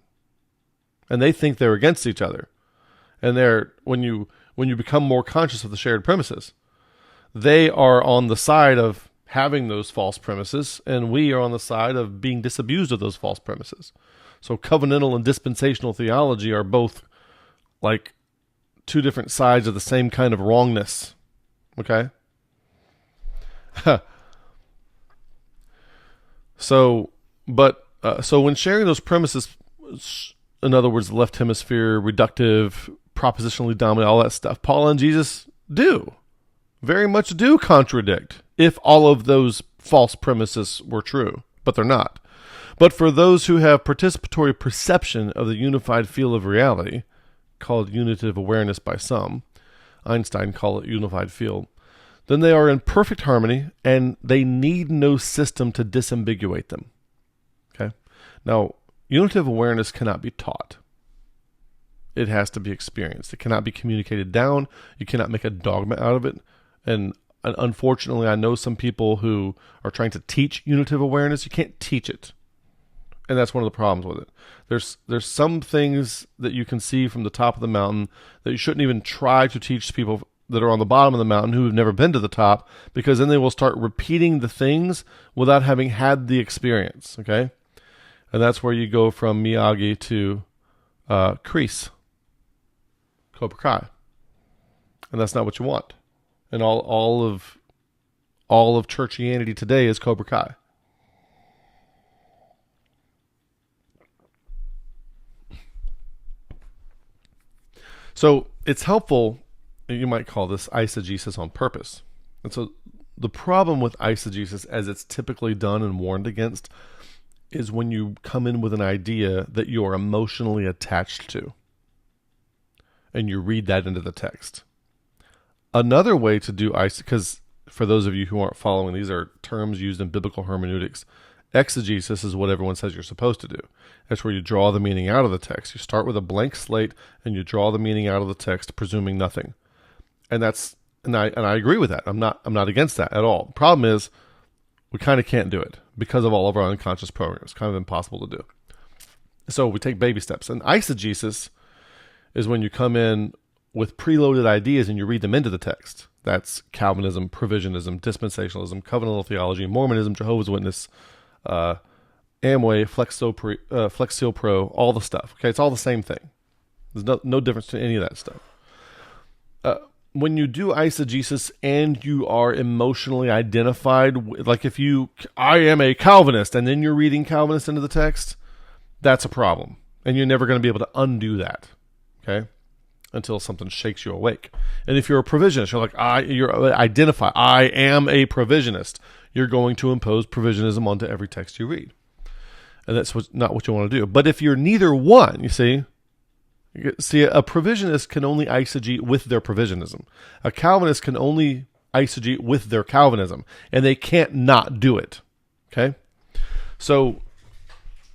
And they think they're against each other. And when you become more conscious of the shared premises, they are on the side of having those false premises, and we are on the side of being disabused of those false premises. So covenantal and dispensational theology are both like two different sides of the same kind of wrongness. Okay? So when sharing those premises, in other words, left hemisphere, reductive, propositionally dominant, all that stuff, Paul and Jesus very much do contradict if all of those false premises were true, but they're not. But for those who have participatory perception of the unified field of reality, called unitive awareness by some, Einstein called it unified field, then they are in perfect harmony and they need no system to disambiguate them. Okay? Now, unitive awareness cannot be taught. It has to be experienced. It cannot be communicated down. You cannot make a dogma out of it. And unfortunately, I know some people who are trying to teach unitive awareness. You can't teach it. And that's one of the problems with it. There's some things that you can see from the top of the mountain that you shouldn't even try to teach people that are on the bottom of the mountain who have never been to the top, because then they will start repeating the things without having had the experience, okay? And that's where you go from Miyagi to Kreese, Cobra Kai. And that's not what you want. and all of churchianity today is Cobra Kai. So it's helpful, you might call this eisegesis on purpose. And so the problem with eisegesis, as it's typically done and warned against, is when you come in with an idea that you are emotionally attached to, and you read that into the text. Another way to do because for those of you who aren't following, these are terms used in biblical hermeneutics. Exegesis is what everyone says you're supposed to do. That's where you draw the meaning out of the text. You start with a blank slate and you draw the meaning out of the text, presuming nothing. And I agree with that. I'm not against that at all. The problem is we kind of can't do it because of all of our unconscious programming. It's kind of impossible to do. So we take baby steps. And eisegesis is when you come in with preloaded ideas and you read them into the text. That's Calvinism, provisionism, dispensationalism, covenantal theology, Mormonism, Jehovah's Witness, Amway, Flex Seal Pro, all the stuff. Okay, it's all the same thing. There's no difference to any of that stuff. When you do eisegesis and you are emotionally identified, like I am a Calvinist, and then you're reading Calvinist into the text, that's a problem. And you're never going to be able to undo that, okay, until something shakes you awake. And if you're a provisionist, you're like, I am a provisionist. You're going to impose provisionism onto every text you read. And that's not what you want to do. But if you're neither one, you see, a provisionist can only eisegete with their provisionism. A Calvinist can only eisegete with their Calvinism. And they can't not do it. Okay? So,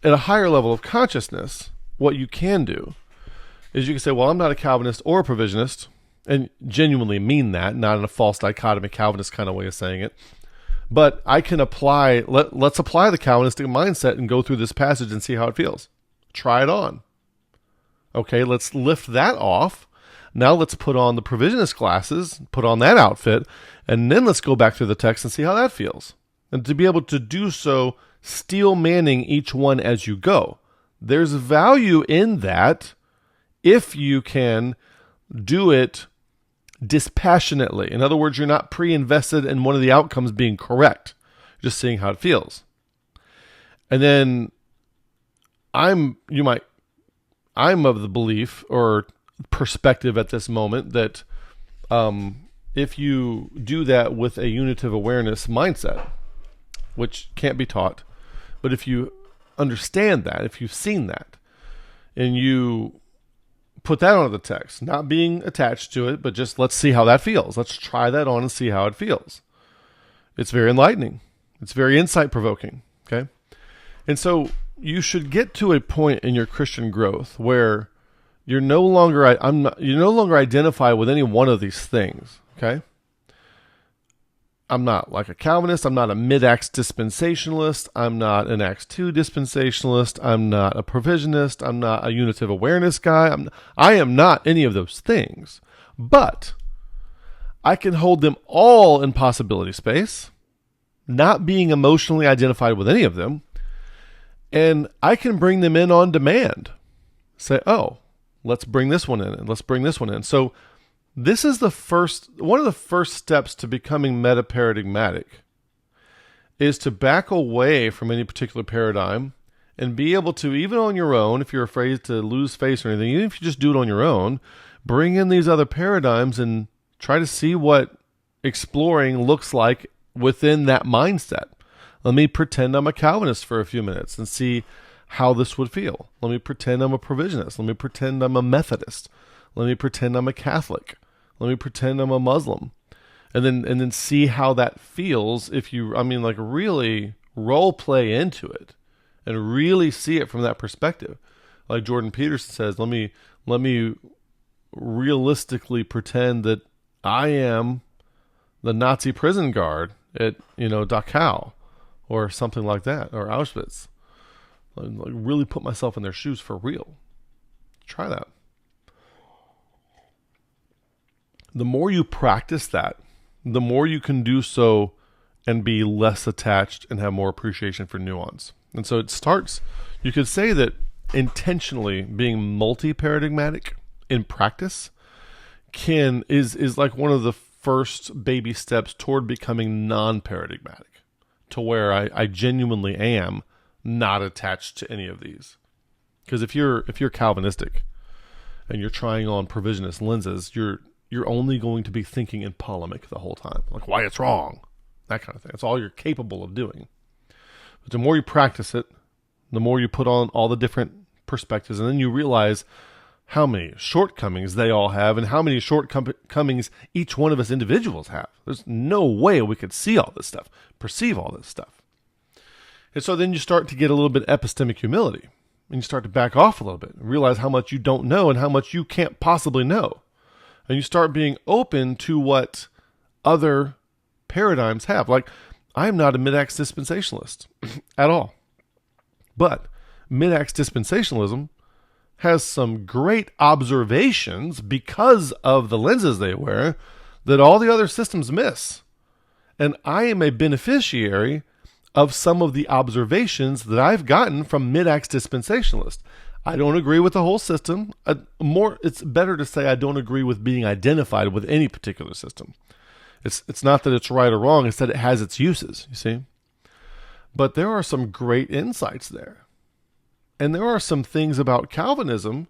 at a higher level of consciousness, what you can do is you can say, well, I'm not a Calvinist or a provisionist, and genuinely mean that, not in a false dichotomy Calvinist kind of way of saying it. But I can let's apply the Calvinistic mindset and go through this passage and see how it feels. Try it on. Okay, let's lift that off. Now let's put on the provisionist glasses, put on that outfit, and then let's go back through the text and see how that feels. And to be able to do so, steel manning each one as you go. There's value in that if you can do it dispassionately. In other words, you're not pre-invested in one of the outcomes being correct. You're just seeing how it feels. And then I'm of the belief or perspective at this moment that if you do that with a unitive awareness mindset, which can't be taught, but if you understand that, if you've seen that, and you put that onto the text, not being attached to it, but just let's see how that feels. Let's try that on and see how it feels. It's very enlightening. It's very insight-provoking, okay? And so you should get to a point in your Christian growth where you're no longer identify with any one of these things, okay? I'm not like a Calvinist. I'm not a mid-Acts dispensationalist. I'm not an Acts 2 dispensationalist. I'm not a provisionist. I'm not a unitive awareness guy. I am not any of those things. But I can hold them all in possibility space, not being emotionally identified with any of them, and I can bring them in on demand. Say, oh, let's bring this one in, and let's bring this one in. So this is one of the first steps to becoming metaparadigmatic is to back away from any particular paradigm and be able to, even on your own, if you're afraid to lose face or anything, even if you just do it on your own, bring in these other paradigms and try to see what exploring looks like within that mindset. Let me pretend I'm a Calvinist for a few minutes and see how this would feel. Let me pretend I'm a provisionist. Let me pretend I'm a Methodist. Let me pretend I'm a Catholic. Let me pretend I'm a Muslim. And then see how that feels if you, really role play into it and really see it from that perspective. Like Jordan Peterson says, let me realistically pretend that I am the Nazi prison guard at, Dachau or something like that, or Auschwitz. Like really put myself in their shoes for real. Try that. The more you practice that, the more you can do so and be less attached and have more appreciation for nuance. And so it starts, you could say that intentionally being multi-paradigmatic in practice is like one of the first baby steps toward becoming non-paradigmatic, to where I genuinely am not attached to any of these. Because if you're Calvinistic and you're trying on provisionist lenses, you're only going to be thinking in polemic the whole time, like why it's wrong, that kind of thing. That's all you're capable of doing. But the more you practice it, the more you put on all the different perspectives, and then you realize how many shortcomings they all have and how many shortcomings each one of us individuals have. There's no way we could see all this stuff, perceive all this stuff. And so then you start to get a little bit epistemic humility, and you start to back off a little bit and realize how much you don't know and how much you can't possibly know. And you start being open to what other paradigms have. Like, I'm not a mid-acts dispensationalist at all. But mid-acts dispensationalism has some great observations because of the lenses they wear that all the other systems miss. And I am a beneficiary of some of the observations that I've gotten from mid-acts dispensationalists. I don't agree with the whole system. It's better to say I don't agree with being identified with any particular system. It's not that it's right or wrong, it's that it has its uses, you see. But there are some great insights there. And there are some things about Calvinism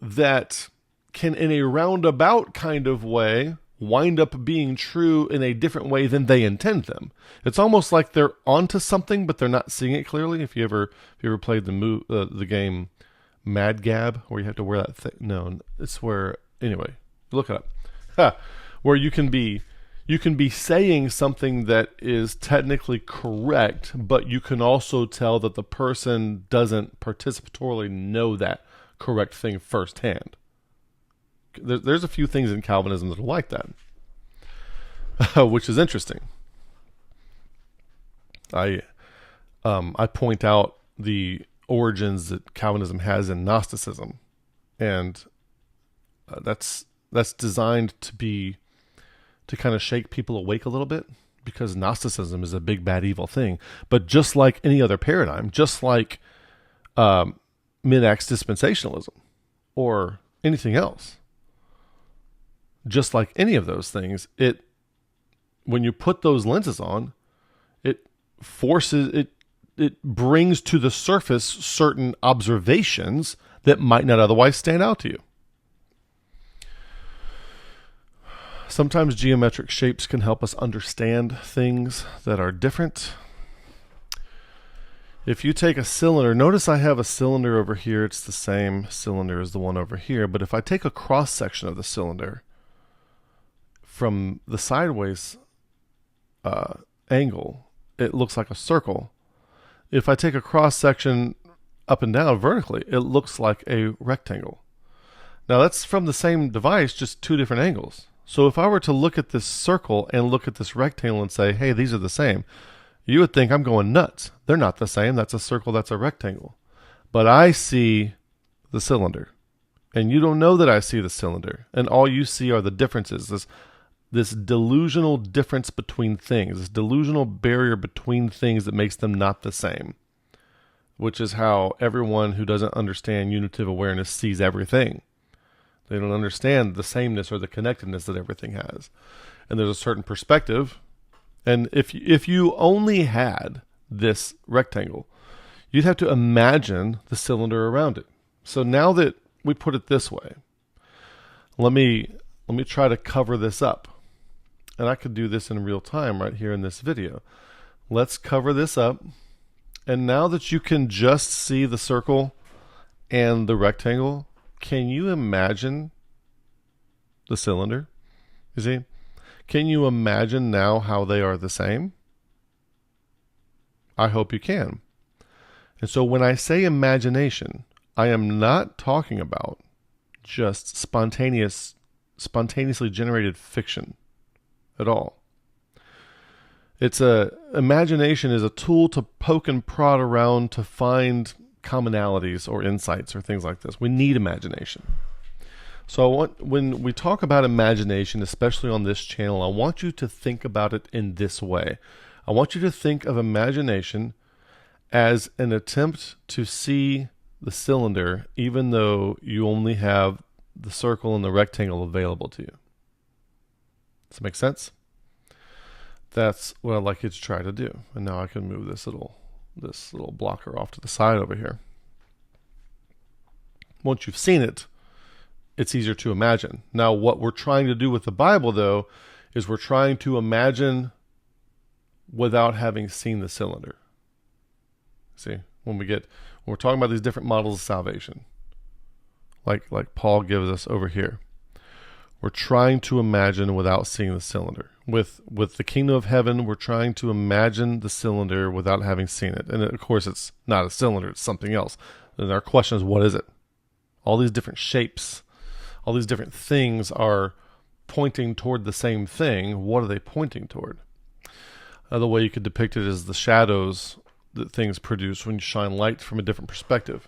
that can, in a roundabout kind of way, wind up being true in a different way than they intend them. It's almost like they're onto something, but they're not seeing it clearly. If you ever played the game Mad Gab, where you have to wear that thing. No, it's where, anyway, look it up. Where you can be saying something that is technically correct, but you can also tell that the person doesn't participatorily know that correct thing firsthand. There's a few things in Calvinism that are like that, which is interesting. I point out the origins that Calvinism has in Gnosticism, and that's designed to kind of shake people awake a little bit, because Gnosticism is a big, bad, evil thing. But just like any other paradigm, just like mid-acts dispensationalism or anything else, just like any of those things, when you put those lenses on, it brings to the surface certain observations that might not otherwise stand out to you. Sometimes geometric shapes can help us understand things that are different. If you take a cylinder, notice I have a cylinder over here. It's the same cylinder as the one over here. But if I take a cross section of the cylinder from the sideways angle, it looks like a circle. If I take a cross section up and down vertically, it looks like a rectangle. Now that's from the same device, just two different angles. So if I were to look at this circle and look at this rectangle and say, hey, these are the same, you would think I'm going nuts. They're not the same. That's a circle, that's a rectangle. But I see the cylinder. And you don't know that I see the cylinder. And all you see are the differences, this delusional difference between things, this delusional barrier between things that makes them not the same, which is how everyone who doesn't understand unitive awareness sees everything. They don't understand the sameness or the connectedness that everything has. And there's a certain perspective. And if you only had this rectangle, you'd have to imagine the cylinder around it. So now that we put it this way, let me try to cover this up. And I could do this in real time right here in this video. Let's cover this up. And now that you can just see the circle and the rectangle, can you imagine the cylinder? You see? Can you imagine now how they are the same? I hope you can. And so when I say imagination, I am not talking about just spontaneously generated fiction at all. Imagination is a tool to poke and prod around to find commonalities or insights or things like this. We need imagination. So when we talk about imagination, especially on this channel, I want you to think about it in this way. I want you to think of imagination as an attempt to see the cylinder, even though you only have the circle and the rectangle available to you. Does that make sense? That's what I'd like you to try to do. And now I can move this little blocker off to the side over here. Once you've seen it, it's easier to imagine. Now, what we're trying to do with the Bible, though, is we're trying to imagine without having seen the cylinder. See, when we're talking about these different models of salvation, like Paul gives us over here, we're trying to imagine without seeing the cylinder. With the kingdom of heaven, we're trying to imagine the cylinder without having seen it. And of course, it's not a cylinder, it's something else. And our question is, what is it? All these different shapes, all these different things are pointing toward the same thing. What are they pointing toward? Another way you could depict it is the shadows that things produce when you shine light from a different perspective.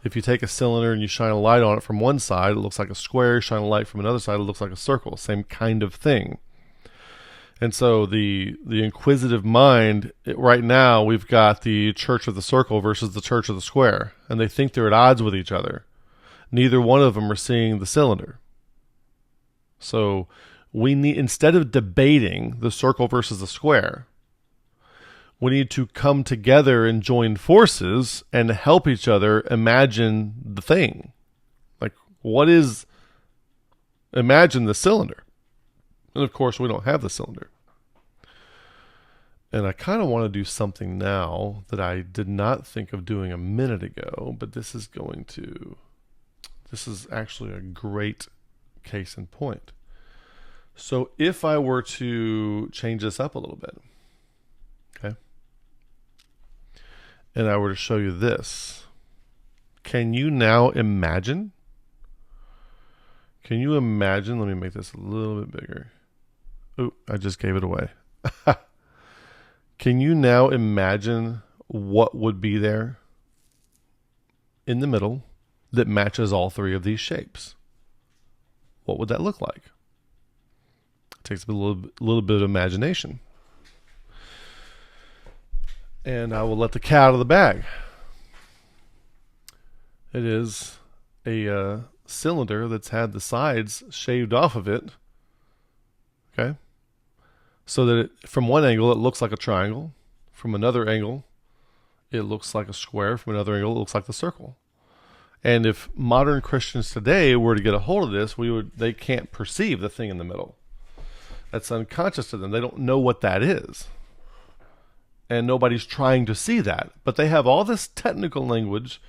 If you take a cylinder and you shine a light on it from one side, it looks like a square. Shine a light from another side, it looks like a circle. Same kind of thing. And so the inquisitive mind, right now we've got the church of the circle versus the church of the square, and they think they're at odds with each other. Neither one of them are seeing the cylinder. So we need, instead of debating the circle versus the square, we need to come together and join forces and help each other imagine the thing. Like, imagine the cylinder. And of course, we don't have the cylinder. And I kind of want to do something now that I did not think of doing a minute ago, but this is actually a great case in point. So if I were to change this up a little bit, okay, and I were to show you this, can you now imagine? Can you imagine? Let me make this a little bit bigger. Oh, I just gave it away. Can you now imagine what would be there in the middle that matches all three of these shapes? What would that look like? It takes a little bit of imagination. And I will let the cat out of the bag. It is a cylinder that's had the sides shaved off of it. Okay? So that from one angle, it looks like a triangle. From another angle, it looks like a square. From another angle, it looks like the circle. And if modern Christians today were to get a hold of this, they can't perceive the thing in the middle. That's unconscious to them. They don't know what that is. And nobody's trying to see that. But they have all this technical language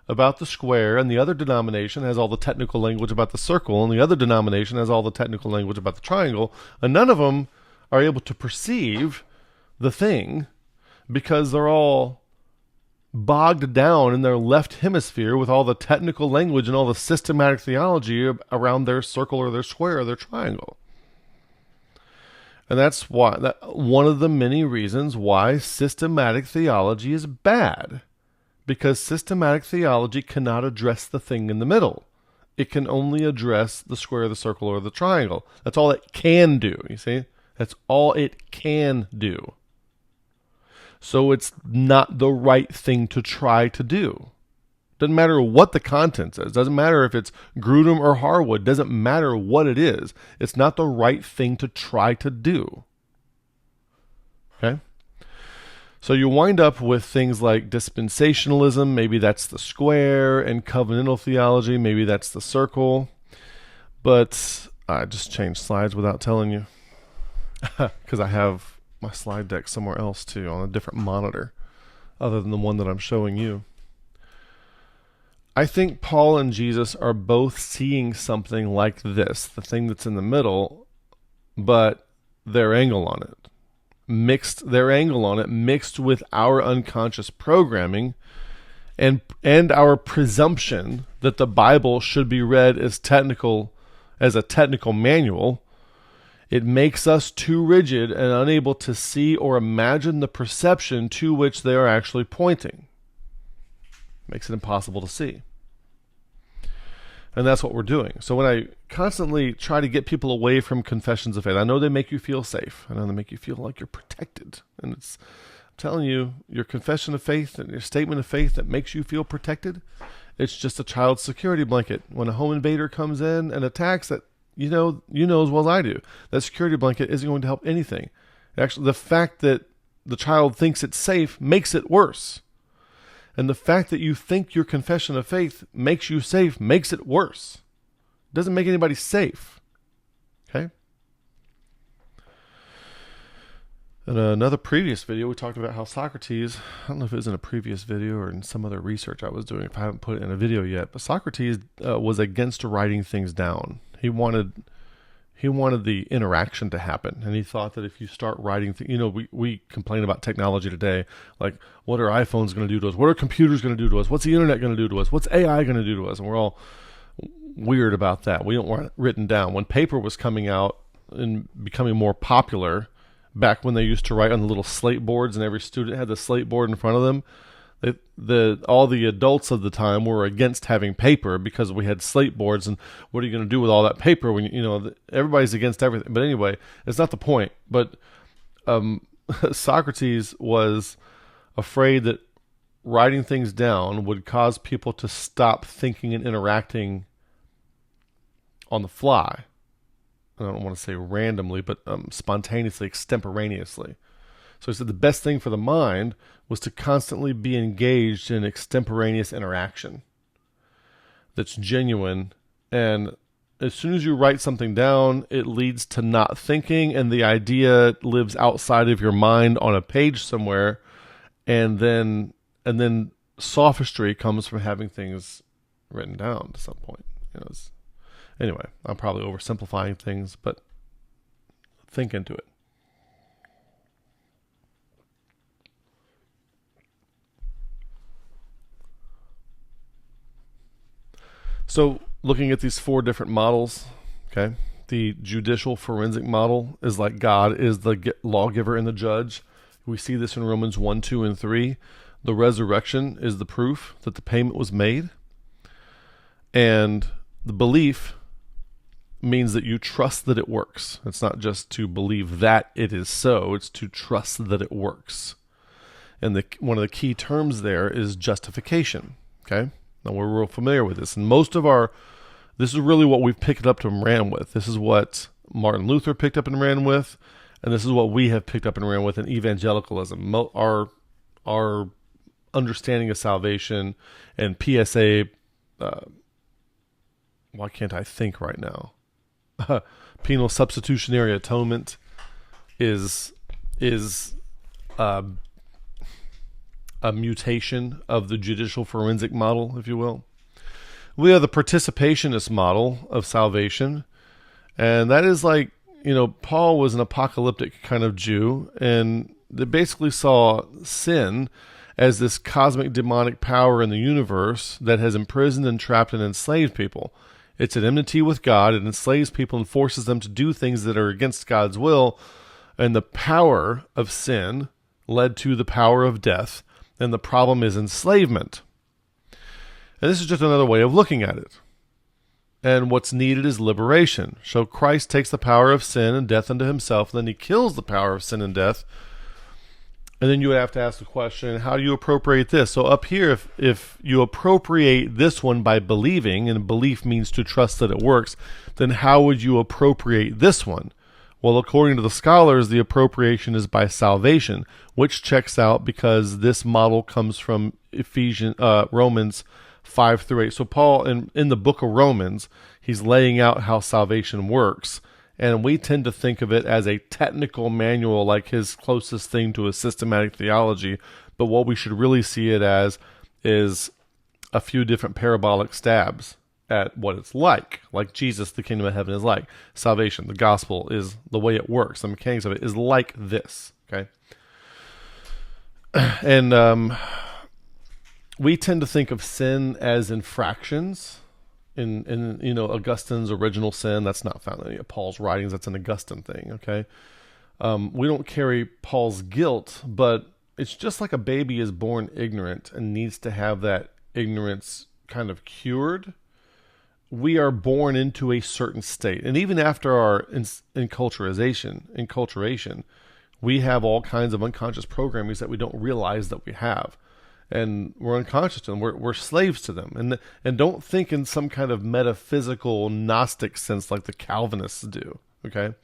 about the square, and the other denomination has all the technical language about the circle, and the other denomination has all the technical language about the triangle, and none of them are able to perceive the thing because they're all bogged down in their left hemisphere with all the technical language and all the systematic theology around their circle or their square or their triangle. And that's one of the many reasons why systematic theology is bad. Because systematic theology cannot address the thing in the middle. It can only address the square, the circle, or the triangle. That's all it can do, you see? That's all it can do. So it's not the right thing to try to do. Doesn't matter what the content is. Doesn't matter if it's Grudem or Harwood. Doesn't matter what it is. It's not the right thing to try to do. Okay? So you wind up with things like dispensationalism. Maybe that's the square. And covenantal theology. Maybe that's the circle. But I just changed slides without telling you. Because I have my slide deck somewhere else too, on a different monitor other than the one that I'm showing you. I think Paul and Jesus are both seeing something like this, the thing that's in the middle, but their angle on it. Mixed with our unconscious programming and our presumption that the Bible should be read as a technical manual. It makes us too rigid and unable to see or imagine the perception to which they are actually pointing. Makes it impossible to see. And that's what we're doing. So when I constantly try to get people away from confessions of faith, I know they make you feel safe. I know they make you feel like you're protected. And I'm telling you, your confession of faith and your statement of faith that makes you feel protected, it's just a child's security blanket. When a home invader comes in and attacks it, you know as well as I do that security blanket isn't going to help anything. Actually, the fact that the child thinks it's safe makes it worse. And the fact that you think your confession of faith makes you safe makes it worse. It doesn't make anybody safe. Okay? In another previous video, we talked about how Socrates, I don't know if it was in a previous video or in some other research I was doing, if I haven't put it in a video yet, but Socrates was against writing things down. He wanted the interaction to happen, and he thought that if you start writing things, we complain about technology today, like what are iPhones going to do to us? What are computers going to do to us? What's the internet going to do to us? What's AI going to do to us? And we're all weird about that. We don't want it written down. When paper was coming out and becoming more popular, back when they used to write on the little slate boards and every student had the slate board in front of them, all the adults of the time were against having paper because we had slate boards, and what are you going to do with all that paper when everybody's against everything. But anyway, it's not the point. But Socrates was afraid that writing things down would cause people to stop thinking and interacting on the fly. I don't want to say randomly, but spontaneously, extemporaneously. So he said the best thing for the mind was to constantly be engaged in extemporaneous interaction that's genuine. And as soon as you write something down, it leads to not thinking, and the idea lives outside of your mind on a page somewhere. And then sophistry comes from having things written down to some point. Anyway, I'm probably oversimplifying things, but think into it. So looking at these 4 different models, okay, the judicial forensic model is like God is the lawgiver and the judge. We see this in Romans 1, 2, and 3. The resurrection is the proof that the payment was made. And the belief means that you trust that it works. It's not just to believe that it is so, it's to trust that it works. And one of the key terms there is justification. Okay? Now we're real familiar with this. And this is really what we've picked up and ran with. This is what Martin Luther picked up and ran with. And this is what we have picked up and ran with in evangelicalism. Our understanding of salvation and PSA, why can't I think right now? Penal substitutionary atonement is a mutation of the judicial forensic model, if you will. We have the participationist model of salvation, and that is like, Paul was an apocalyptic kind of Jew, and they basically saw sin as this cosmic demonic power in the universe that has imprisoned and trapped and enslaved people. It's at enmity with God. It enslaves people and forces them to do things that are against God's will. And the power of sin led to the power of death. And the problem is enslavement. And this is just another way of looking at it. And what's needed is liberation. So Christ takes the power of sin and death unto himself. And then he kills the power of sin and death. And then you would have to ask the question, how do you appropriate this? So up here, if you appropriate this one by believing, and belief means to trust that it works, then how would you appropriate this one? Well, according to the scholars, the appropriation is by salvation, which checks out because this model comes from Romans 5 through 8. So Paul, in the book of Romans, he's laying out how salvation works. And we tend to think of it as a technical manual, like his closest thing to a systematic theology. But what we should really see it as is a few different parabolic stabs at what it's like Jesus, the kingdom of heaven is like. Salvation, the gospel, is the way it works. The mechanics of it is like this, okay? And we tend to think of sin as infractions. In Augustine's original sin, that's not found in any of Paul's writings. That's an Augustine thing, okay? We don't carry Paul's guilt, but it's just like a baby is born ignorant and needs to have that ignorance kind of cured. We are born into a certain state. And even after our enculturation, we have all kinds of unconscious programmings that we don't realize that we have. and we're unconscious to them. We're slaves to them. And don't think in some kind of metaphysical Gnostic sense like the Calvinists do, okay?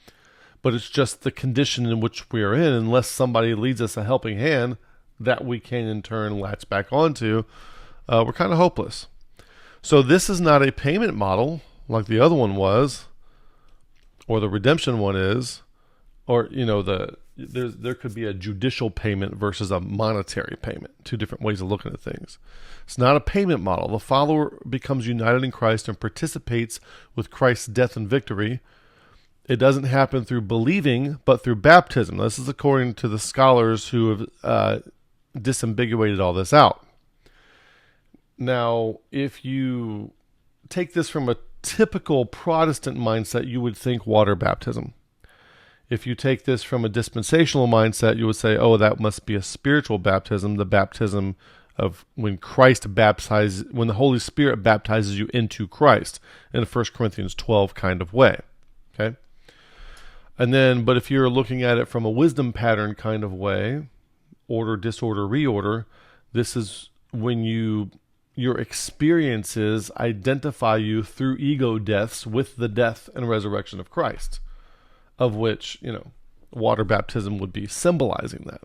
But it's just the condition in which we are in, unless somebody leads us a helping hand that we can in turn latch back onto, we're kind of hopeless. So this is not a payment model like the other one was, or the redemption one is, or, you know, there could be a judicial payment versus a monetary payment. Two different ways of looking at things. It's not a payment model. The follower becomes united in Christ and participates with Christ's death and victory. It doesn't happen through believing, but through baptism. This is according to the scholars who have disambiguated all this out. Now, if you take this from a typical Protestant mindset, you would think water baptism. If you take this from a dispensational mindset, you would say, oh, that must be a spiritual baptism, the baptism of when when the Holy Spirit baptizes you into Christ in a 1 Corinthians 12 kind of way. Okay? And then, but if you're looking at it from a wisdom pattern kind of way, order, disorder, reorder, this is when your experiences identify you through ego deaths with the death and resurrection of Christ, of which, you know, water baptism would be symbolizing that.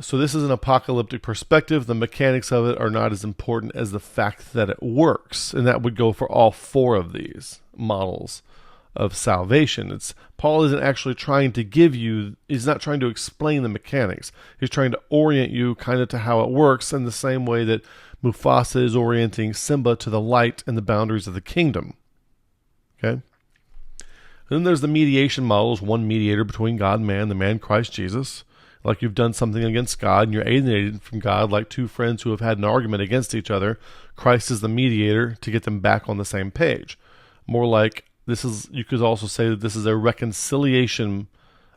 So this is an apocalyptic perspective. The mechanics of it are not as important as the fact that it works, and that would go for all four of these models of salvation. Paul isn't actually trying to he's not trying to explain the mechanics. He's trying to orient you kind of to how it works in the same way that Mufasa is orienting Simba to the light and the boundaries of the kingdom. Okay? And then there's the mediation models, one mediator between God and man, the man Christ Jesus. Like you've done something against God and you're alienated from God, like two friends who have had an argument against each other. Christ is the mediator to get them back on the same page. More like you could also say that this is a reconciliation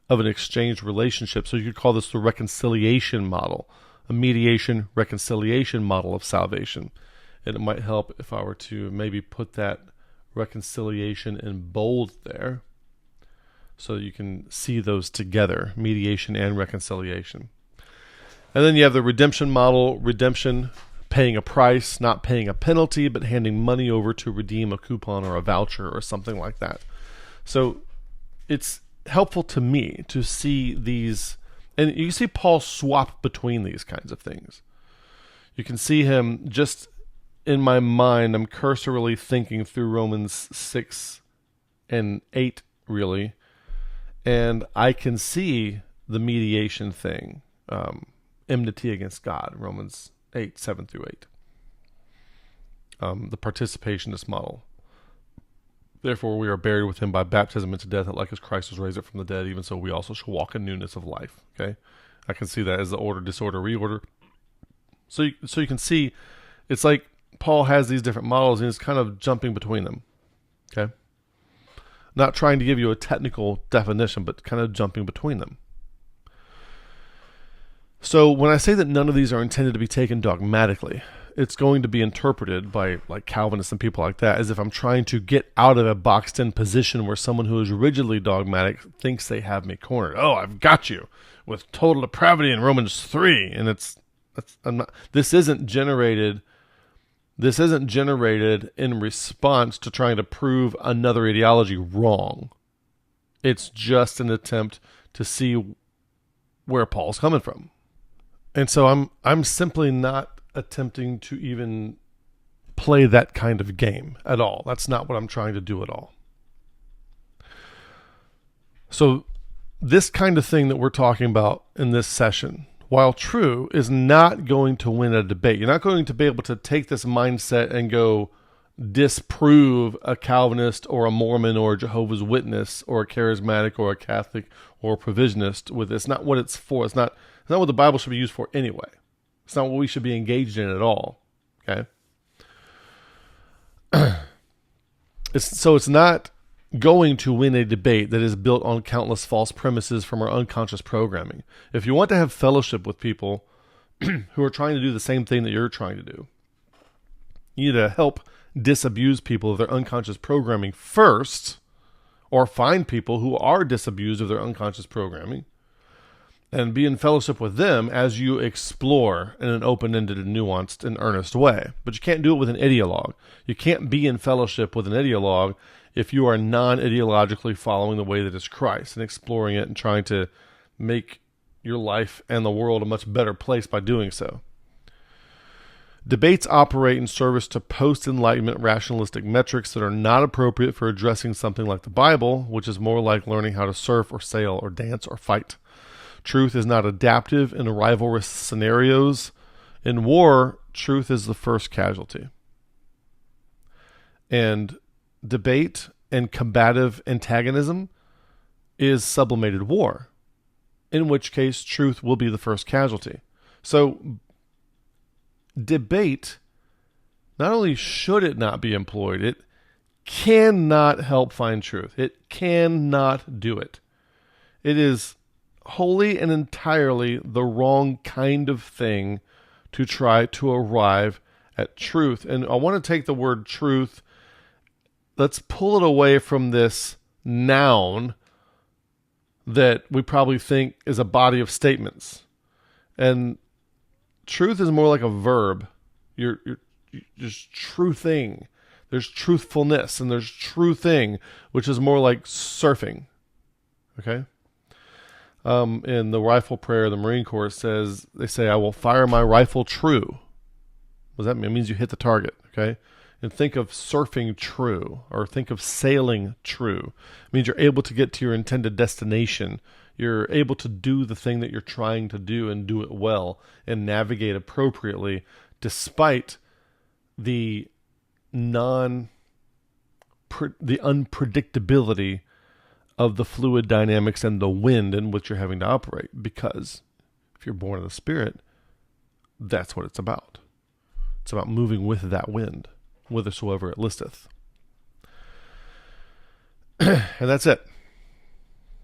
of an exchanged relationship. So you could call this the reconciliation model, a mediation reconciliation model of salvation. And it might help if I were to maybe put that reconciliation in bold there so you can see those together, mediation and reconciliation. And then you have the redemption model, redemption, paying a price, not paying a penalty, but handing money over to redeem a coupon or a voucher or something like that. So it's helpful to me to see these, and you see Paul swap between these kinds of things. You can see him just in my mind, I'm cursorily thinking through Romans 6 and 8, really, and I can see the mediation thing, enmity against God, Romans 8, 7 through 8. The participationist model. Therefore, we are buried with him by baptism into death, that like as Christ was raised up from the dead, even so we also shall walk in newness of life. Okay, I can see that as the order, disorder, reorder. So you can see, it's like Paul has these different models and he's kind of jumping between them. Okay, not trying to give you a technical definition, but kind of jumping between them. So when I say that none of these are intended to be taken dogmatically, it's going to be interpreted by like Calvinists and people like that as if I'm trying to get out of a boxed-in position where someone who is rigidly dogmatic thinks they have me cornered. Oh, I've got you with total depravity in Romans 3, and this isn't generated in response to trying to prove another ideology wrong. It's just an attempt to see where Paul's coming from. And so I'm simply not attempting to even play that kind of game at all. That's not what I'm trying to do at all. So this kind of thing that we're talking about in this session, while true, is not going to win a debate. You're not going to be able to take this mindset and go disprove a Calvinist or a Mormon or a Jehovah's Witness or a charismatic or a Catholic or a provisionist with this. It's not what it's for. It's not what the Bible should be used for anyway. It's not what we should be engaged in at all. Okay? It's not going to win a debate that is built on countless false premises from our unconscious programming. If you want to have fellowship with people who are trying to do the same thing that you're trying to do, you need to help disabuse people of their unconscious programming first, or find people who are disabused of their unconscious programming, and be in fellowship with them as you explore in an open-ended and nuanced and earnest way. But you can't do it with an ideologue. You can't be in fellowship with an ideologue if you are non-ideologically following the way that is Christ and exploring it and trying to make your life and the world a much better place by doing so. Debates operate in service to post-Enlightenment rationalistic metrics that are not appropriate for addressing something like the Bible, which is more like learning how to surf or sail or dance or fight. Truth is not adaptive in rivalrous scenarios. In war, truth is the first casualty. And debate and combative antagonism is sublimated war, in which case truth will be the first casualty. So debate, not only should it not be employed, it cannot help find truth. It cannot do it. It is wholly and entirely the wrong kind of thing to try to arrive at truth. And I want to take the word truth, let's pull it away from this noun that we probably think is a body of statements. And truth is more like a verb. You're just true thing. There's truthfulness and there's true thing, which is more like surfing. Okay? In the rifle prayer of the Marine Corps they say, I will fire my rifle true. What does that mean? It means you hit the target. Okay? And think of surfing true, or think of sailing true. It means you're able to get to your intended destination. You're able to do the thing that you're trying to do and do it well and navigate appropriately despite the unpredictability of the fluid dynamics and the wind in which you're having to operate. Because if you're born of the Spirit, that's what it's about. It's about moving with that wind, whithersoever it listeth. And that's it.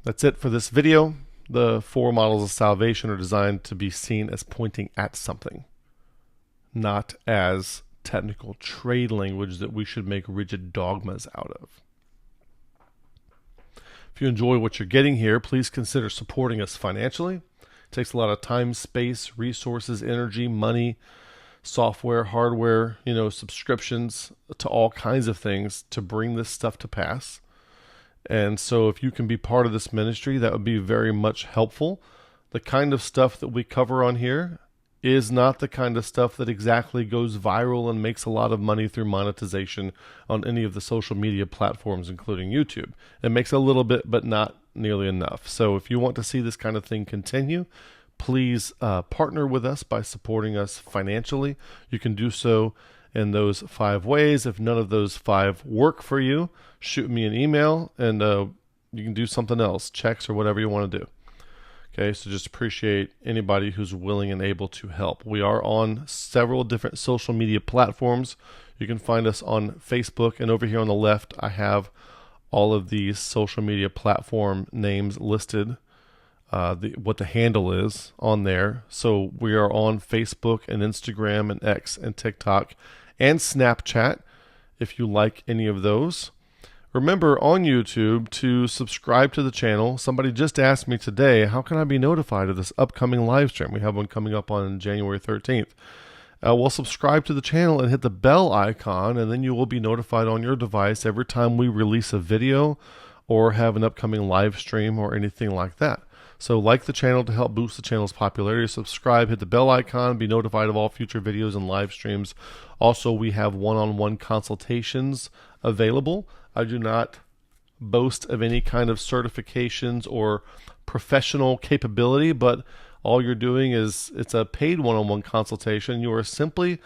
That's it for this video. The 4 models of salvation are designed to be seen as pointing at something, not as technical trade language that we should make rigid dogmas out of. If you enjoy what you're getting here, please consider supporting us financially. It takes a lot of time, space, resources, energy, money, software, hardware, subscriptions to all kinds of things to bring this stuff to pass. And so if you can be part of this ministry, that would be very much helpful. The kind of stuff that we cover on here is not the kind of stuff that exactly goes viral and makes a lot of money through monetization on any of the social media platforms, including YouTube. It makes a little bit, but not nearly enough. So if you want to see this kind of thing continue, please partner with us by supporting us financially. You can do so in those 5 ways. If none of those 5 work for you, shoot me an email and you can do something else, checks or whatever you want to do. Okay, so just appreciate anybody who's willing and able to help. We are on several different social media platforms. You can find us on Facebook, and over here on the left, I have all of these social media platform names listed, what the handle is on there. So we are on Facebook and Instagram and X and TikTok and Snapchat if you like any of those. Remember on YouTube to subscribe to the channel. Somebody just asked me today, how can I be notified of this upcoming live stream? We have one coming up on January 13th. Well, subscribe to the channel and hit the bell icon, and then you will be notified on your device every time we release a video or have an upcoming live stream or anything like that. So like the channel to help boost the channel's popularity. Subscribe, hit the bell icon, be notified of all future videos and live streams. Also, we have one-on-one consultations available. I do not boast of any kind of certifications or professional capability, but all you're doing is it's a paid one-on-one consultation. You are simply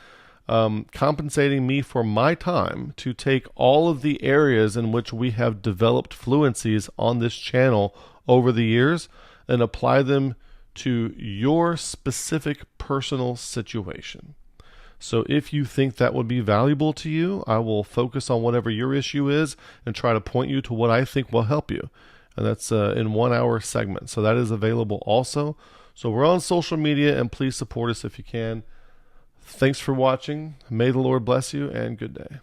compensating me for my time to take all of the areas in which we have developed fluencies on this channel over the years and apply them to your specific personal situation. So if you think that would be valuable to you, I will focus on whatever your issue is and try to point you to what I think will help you. And that's in 1-hour segments. So that is available also. So we're on social media, and please support us if you can. Thanks for watching. May the Lord bless you, and good day.